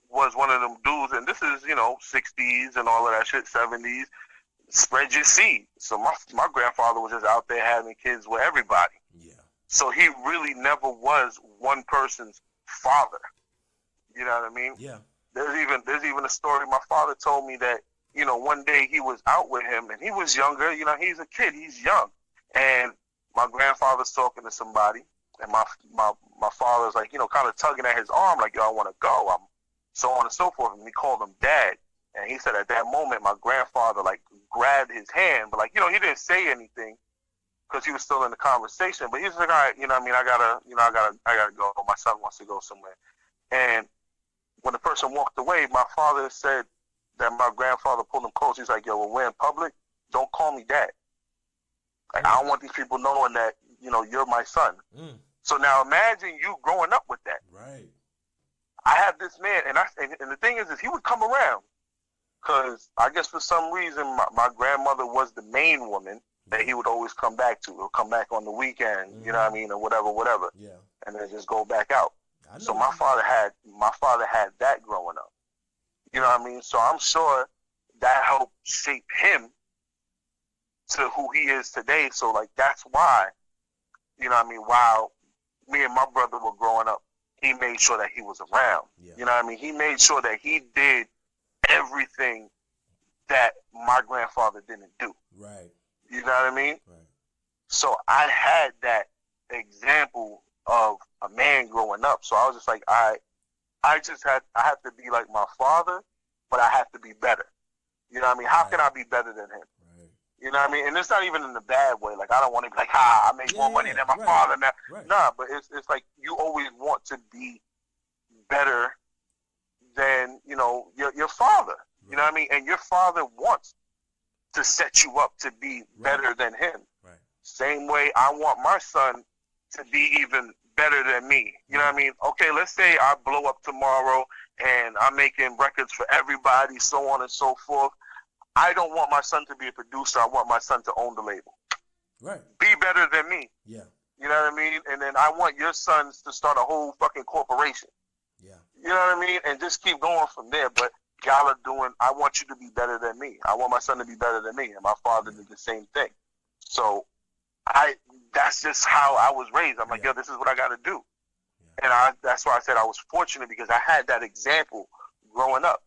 was one of them dudes, and this is, 60s and all of that shit, 70s. Spread your seed. So my grandfather was just out there having kids with everybody. Yeah. So he really never was one person's father. You know what I mean? Yeah. There's even a story my father told me that, one day he was out with him and he was younger, he's a kid, he's young. And my grandfather's talking to somebody and my father's like, kind of tugging at his arm like, yo, I want to go. I'm so on and so forth. And he called him dad. And he said at that moment, my grandfather like grabbed his hand, but like, he didn't say anything because he was still in the conversation. But he was like, all right, I gotta go. My son wants to go somewhere. And when the person walked away, my father said that my grandfather pulled him close. He's like, yo, when we're in public, don't call me dad. Like, I don't want these people knowing that, you're my son. Mm. So now imagine you growing up with that. Right. I have this man, and the thing is he would come around because I guess for some reason my grandmother was the main woman that he would always come back to. He'll come back on the weekend, you know what I mean, or whatever. Yeah. And then just go back out. So my father had that growing up. You know what I mean? So I'm sure that helped shape him to who he is today. So like that's why, while me and my brother were growing up, he made sure that he was around. Yeah. You know what I mean? He made sure that he did everything that my grandfather didn't do. Have You know what I mean? Right. So I had that example of a man growing up. So I was just like, I have to be like my father, but I have to be better. You know what I mean? How can I be better than him? Right. You know what I mean? And it's not even in a bad way. Like, I don't want to be like, I make more money than my father now. Right. Nah, but it's like you always want to be better than, your father. Right. You know what I mean? And your father wants to set you up to be better than him. Right. Same way I want my son to be even better than me. You know what I mean? Okay, let's say I blow up tomorrow and I'm making records for everybody, so on and so forth. I don't want my son to be a producer. I want my son to own the label. Right. Be better than me. Yeah. You know what I mean? And then I want your sons to start a whole fucking corporation. Yeah. You know what I mean? And just keep going from there. But y'all are doing, I want you to be better than me. I want my son to be better than me. And my father did the same thing. So that's just how I was raised. I'm like, yo, this is what I got to do. Yeah. And that's why I said I was fortunate because I had that example growing up.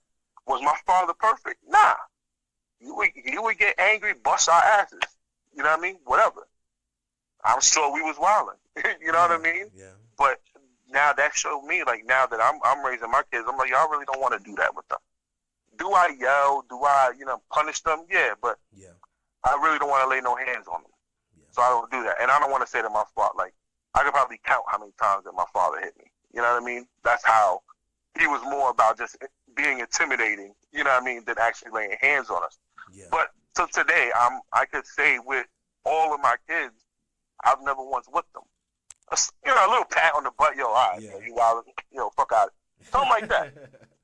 Was my father perfect? Nah. He would get angry, bust our asses. You know what I mean? Whatever. I'm sure we was wilding. You know what I mean? Yeah. But now that showed me, like, now that I'm raising my kids, I'm like, y'all really don't want to do that with them. Do I yell? Do I, punish them? Yeah, but I really don't want to lay no hands on them. Yeah. So I don't do that. And I don't want to say to my father, like, I could probably count how many times that my father hit me. You know what I mean? That's how he was more about just being intimidating, you know what I mean, than actually laying hands on us. Yeah. But so today, I could say with all of my kids, I've never once whipped them. A little pat on the butt, yo, all right, man, you wild, fuck out. Something like that.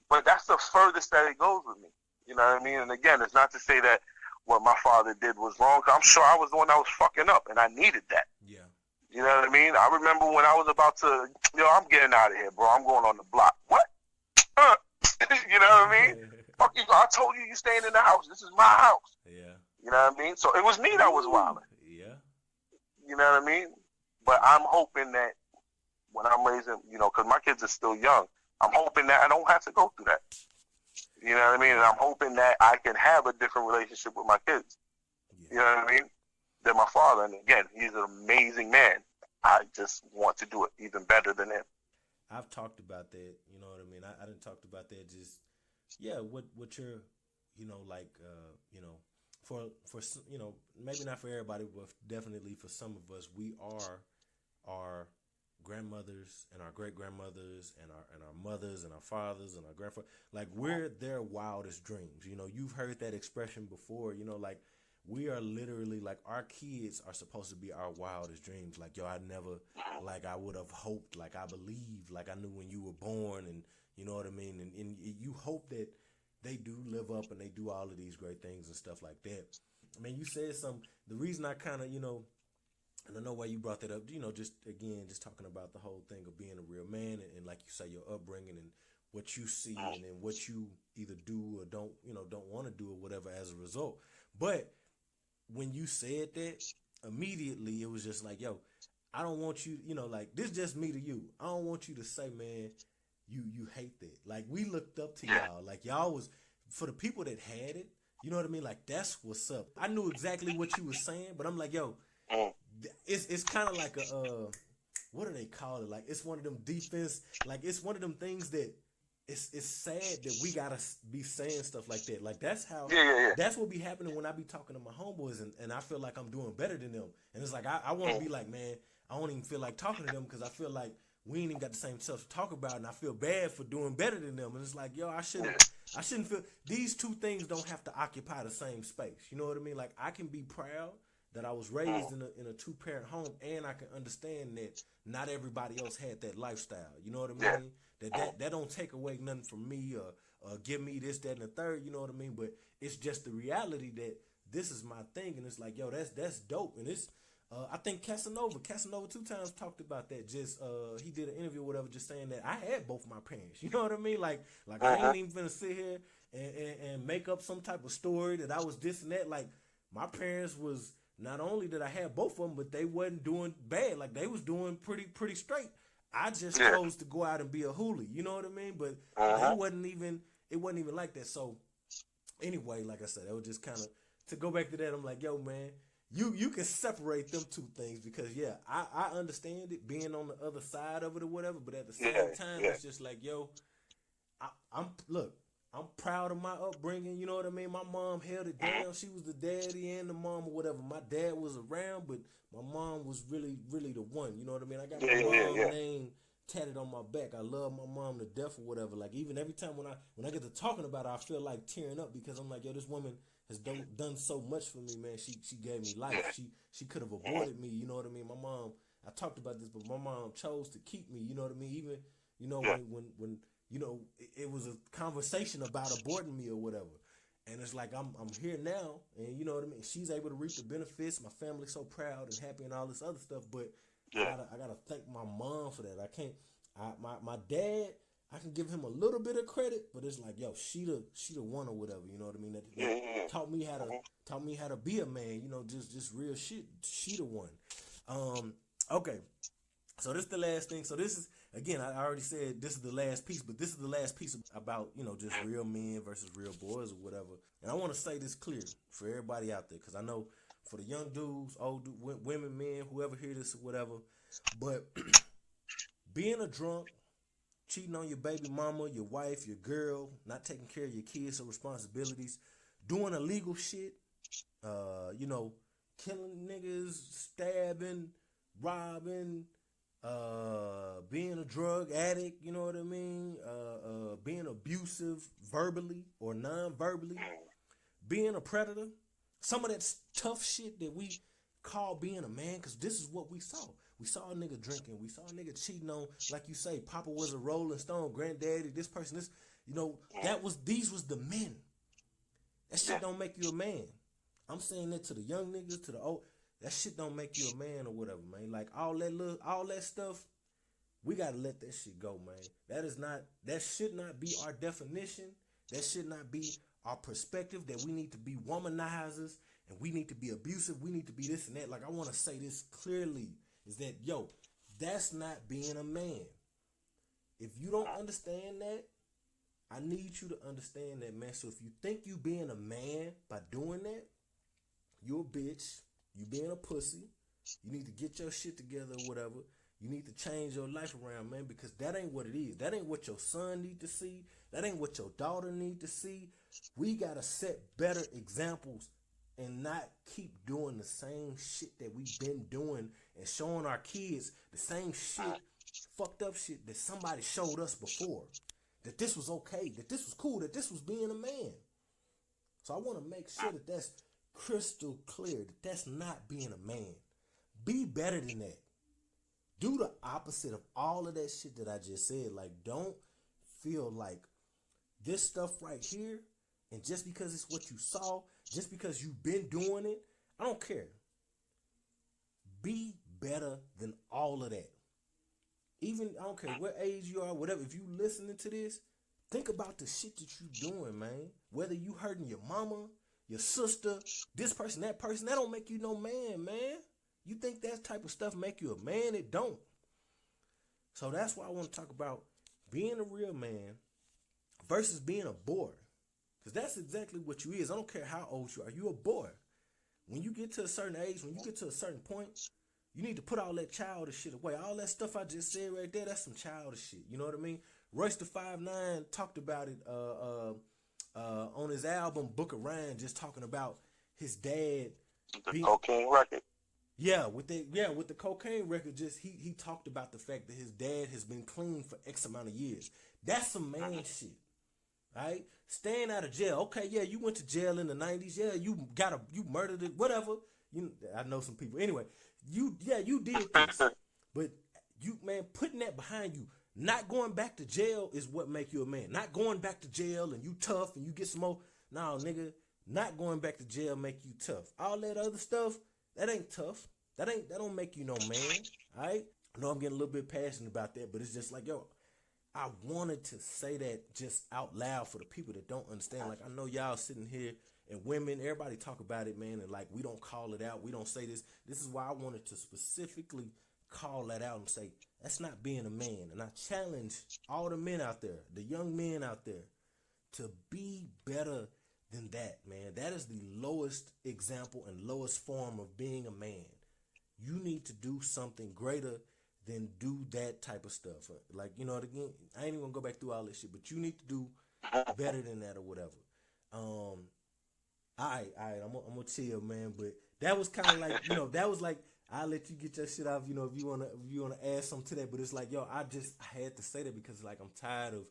But that's the furthest that it goes with me. You know what I mean? And again, it's not to say that what my father did was wrong. Cause I'm sure I was the one that was fucking up, and I needed that. Yeah. You know what I mean? I remember when I was about to, I'm getting out of here, bro. I'm going on the block. What? You know what I mean? Fuck you. I told you staying in the house. This is my house. Yeah. You know what I mean? So it was me that was wilding. Yeah. You know what I mean? But I'm hoping that when I'm raising, because my kids are still young, I'm hoping that I don't have to go through that. You know what I mean? And I'm hoping that I can have a different relationship with my kids. Yeah. You know what I mean? Than my father. And again, he's an amazing man. I just want to do it even better than him. I've talked about that. You know what I mean? I didn't talk about that. Just what you're, for maybe not for everybody, but definitely for some of us, we are our grandmothers and our great grandmothers and our mothers and our fathers and our grandfathers. Like, we're their wildest dreams. You've heard that expression before. Like, we are literally, like, our kids are supposed to be our wildest dreams. Like, yo, I never, like, I would have hoped, like, I believed, like, I knew when you were born, and you know what I mean? And you hope that they do live up and they do all of these great things and stuff like that. I mean, you said the reason I kind of, I don't know why you brought that up, just talking about the whole thing of being a real man and like you say, your upbringing and what you see and what you either do or don't want to do or whatever as a result. But when you said that, immediately it was just like, yo, I don't want you, like, this just me to you. I don't want you to say, man, you hate that. Like, we looked up to y'all. Like, y'all was, for the people that had it, you know what I mean? Like, that's what's up. I knew exactly what you were saying, but I'm like, yo, it's kind of like a, what do they call it? Like, it's one of them defense, like, it's one of them things that it's sad that we gotta be saying stuff like that. Like, that's how, that's what be happening when I be talking to my homeboys and I feel like I'm doing better than them. And it's like, I want to be like, man, I don't even feel like talking to them because I feel like we ain't even got the same stuff to talk about, and I feel bad for doing better than them. And it's like, yo, I shouldn't feel, these two things don't have to occupy the same space. You know what I mean? Like, I can be proud that I was raised in a 2-parent home, and I can understand that not everybody else had that lifestyle. You know what I mean? That don't take away nothing from me or give me this, that, and the third. You know what I mean? But it's just the reality that this is my thing, and it's like, yo, that's dope. And it's I think Casanova 2 times talked about that. Just he did an interview or whatever, just saying that I had both my parents. You know what I mean? Like I ain't even gonna sit here and make up some type of story that I was this and that. Like, my parents was, not only did I have both of them, but they wasn't doing bad. Like, they was doing pretty straight. I just chose to go out and be a hoolie. You know what I mean? But it wasn't even like that. So anyway, like I said, it was just kind of, to go back to that, I'm like, yo, man, you can separate them two things, because I understand it, being on the other side of it or whatever, but at the same time, it's just like, yo, I'm proud of my upbringing. You know what I mean? My mom held it down. She was the daddy and the mom or whatever. My dad was around, but my mom was really, really the one. You know what I mean? I got my mom's name tatted on my back. I love my mom to death or whatever. Like, even every time when I get to talking about her, I feel like tearing up, because I'm like, yo, this woman has done so much for me, man. She gave me life. She could have aborted me. You know what I mean? My mom, I talked about this, but my mom chose to keep me. You know what I mean? Even, when it was a conversation about aborting me or whatever. And it's like, I'm here now, and you know what I mean? She's able to reap the benefits. My family's so proud and happy and all this other stuff, but I gotta thank my mom for that. My dad, I can give him a little bit of credit, but it's like, yo, she the one or whatever, you know what I mean? That taught me how to be a man, just real shit. She the one. Okay. So this is the last thing. So this is, again, I already said this is the last piece, but this is the last piece about, just real men versus real boys or whatever. And I want to say this clear for everybody out there, because I know for the young dudes, old women, men, whoever hear this or whatever, but being a drunk, cheating on your baby mama, your wife, your girl, not taking care of your kids or responsibilities, doing illegal shit, killing niggas, stabbing, robbing, being a drug addict, you know what I mean? Being abusive verbally or non-verbally, being a predator, some of that tough shit that we call being a man, because this is what we saw. We saw a nigga drinking. We saw a nigga cheating on, like you say, Papa was a Rolling Stone, granddaddy, this person, this, these was the men. That shit don't make you a man. I'm saying that to the young niggas, to the old. That shit don't make you a man or whatever, man. Like, all that stuff, we gotta let that shit go, man. That should not be our definition. That should not be our perspective, that we need to be womanizers and we need to be abusive. We need to be this and that. Like, I want to say this clearly, is that, yo, that's not being a man. If you don't understand that, I need you to understand that, man. So if you think you being a man by doing that, you're a bitch. You being a pussy. You need to get your shit together or whatever. You need to change your life around, man, because that ain't what it is. That ain't what your son need to see. That ain't what your daughter need to see. We got to set better examples and not keep doing the same shit that we've been doing and showing our kids the same shit, fucked up shit that somebody showed us before. That this was okay, that this was cool, that this was being a man. So I want to make sure that that's crystal clear, that that's not being a man. Be better than that. Do the opposite of all of that shit that I just said. Like, don't feel like this stuff right here, and just because it's what you saw, just because you've been doing it, I don't care. Be better than all of that. Even, I don't care what age you are, whatever, if you listening to this, think about the shit that you doing, man. Whether you hurting your mama, your sister, this person, that don't make you no man, man. You think that type of stuff make you a man? It don't. So that's why I want to talk about being a real man versus being a boy. Because that's exactly what you is. I don't care how old you are. You a boy. When you get to a certain age, when you get to a certain point, you need to put all that childish shit away. All that stuff I just said right there, that's some childish shit. You know what I mean? Royce the 5'9" talked about it on his album Book of Ryan, just talking about his dad. The cocaine record. Yeah, with the cocaine record, just he talked about the fact that his dad has been clean for X amount of years. That's some man shit. Right? Staying out of jail. Okay, yeah, you went to jail in the 90s. Yeah, you murdered it, whatever. I know some people. Anyway, you did this. But you, man, putting that behind you, not going back to jail is what make you a man. Not going back to jail and you tough and you get some more. No, nigga, not going back to jail make you tough. All that other stuff, that ain't tough. That don't make you no man. All right? I know I'm getting a little bit passionate about that, but it's just like, yo, I wanted to say that just out loud for the people that don't understand. Like, I know y'all sitting here and women, everybody talk about it, man, and like, we don't call it out. We don't say this. This is why I wanted to specifically call that out and say, that's not being a man. And I challenge all the men out there, the young men out there, to be better than that, man. That is the lowest example and lowest form of being a man. You need to do something greater than do that type of stuff. Like, you know, again, I ain't even gonna go back through all this shit, but you need to do better than that or whatever. All right, I'm gonna chill, man. But that was kind of like, you know, that was like, I'll let you get your shit off, you know, if you wanna add something to that. But it's like, yo, I had to say that because, like, I'm tired of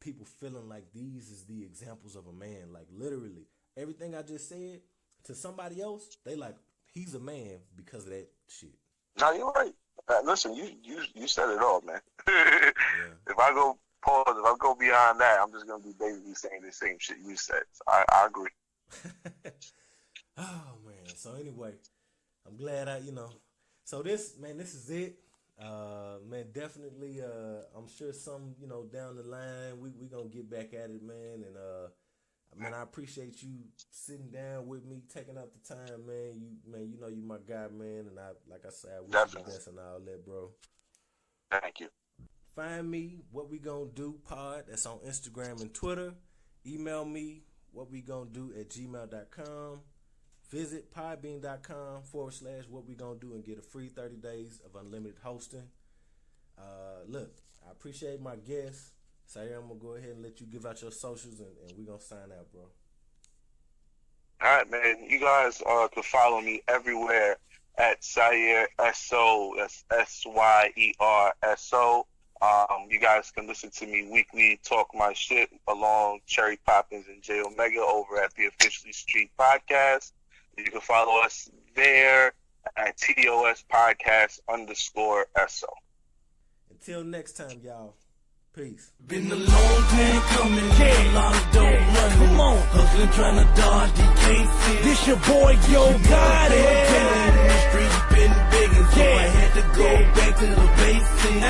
people feeling like these is the examples of a man. Like, literally, everything I just said to somebody else, they like, he's a man because of that shit. No, you're right. Listen, you said it all, man. Yeah. If I go beyond that, I'm just gonna be basically saying the same shit you said. So I agree. Oh man. So anyway, I'm glad so this is it. Man, definitely I'm sure some, you know, down the line we gonna get back at it, man. And man, I appreciate you sitting down with me, taking out the time, man. You know you my guy, man, and like I said, I wish you the best and all that, bro. Thank you. Find me, What We Gonna Do Pod. That's on Instagram and Twitter. Email me, whatwegonnado@gmail.com. Visit podbean.com/whatwegonnado and get a free 30 days of unlimited hosting. Look, I appreciate my guests. Sayer, I'm going to go ahead and let you give out your socials, and we're going to sign out, bro. All right, man. You guys can follow me everywhere at Sayer S.O. That's SYERSO. You guys can listen to me weekly, talk my shit along Cherry Poppins and J Omega over at the Officially Street Podcast. You can follow us there at TOS Podcast _SO. Until next time, y'all. Peace. Been a long time coming, a lot of don't run. Come on, hustling, trying to dodge, you can't see. This your boy, Yo Gotti. In the streets, been big, and so I had to go back to the basics.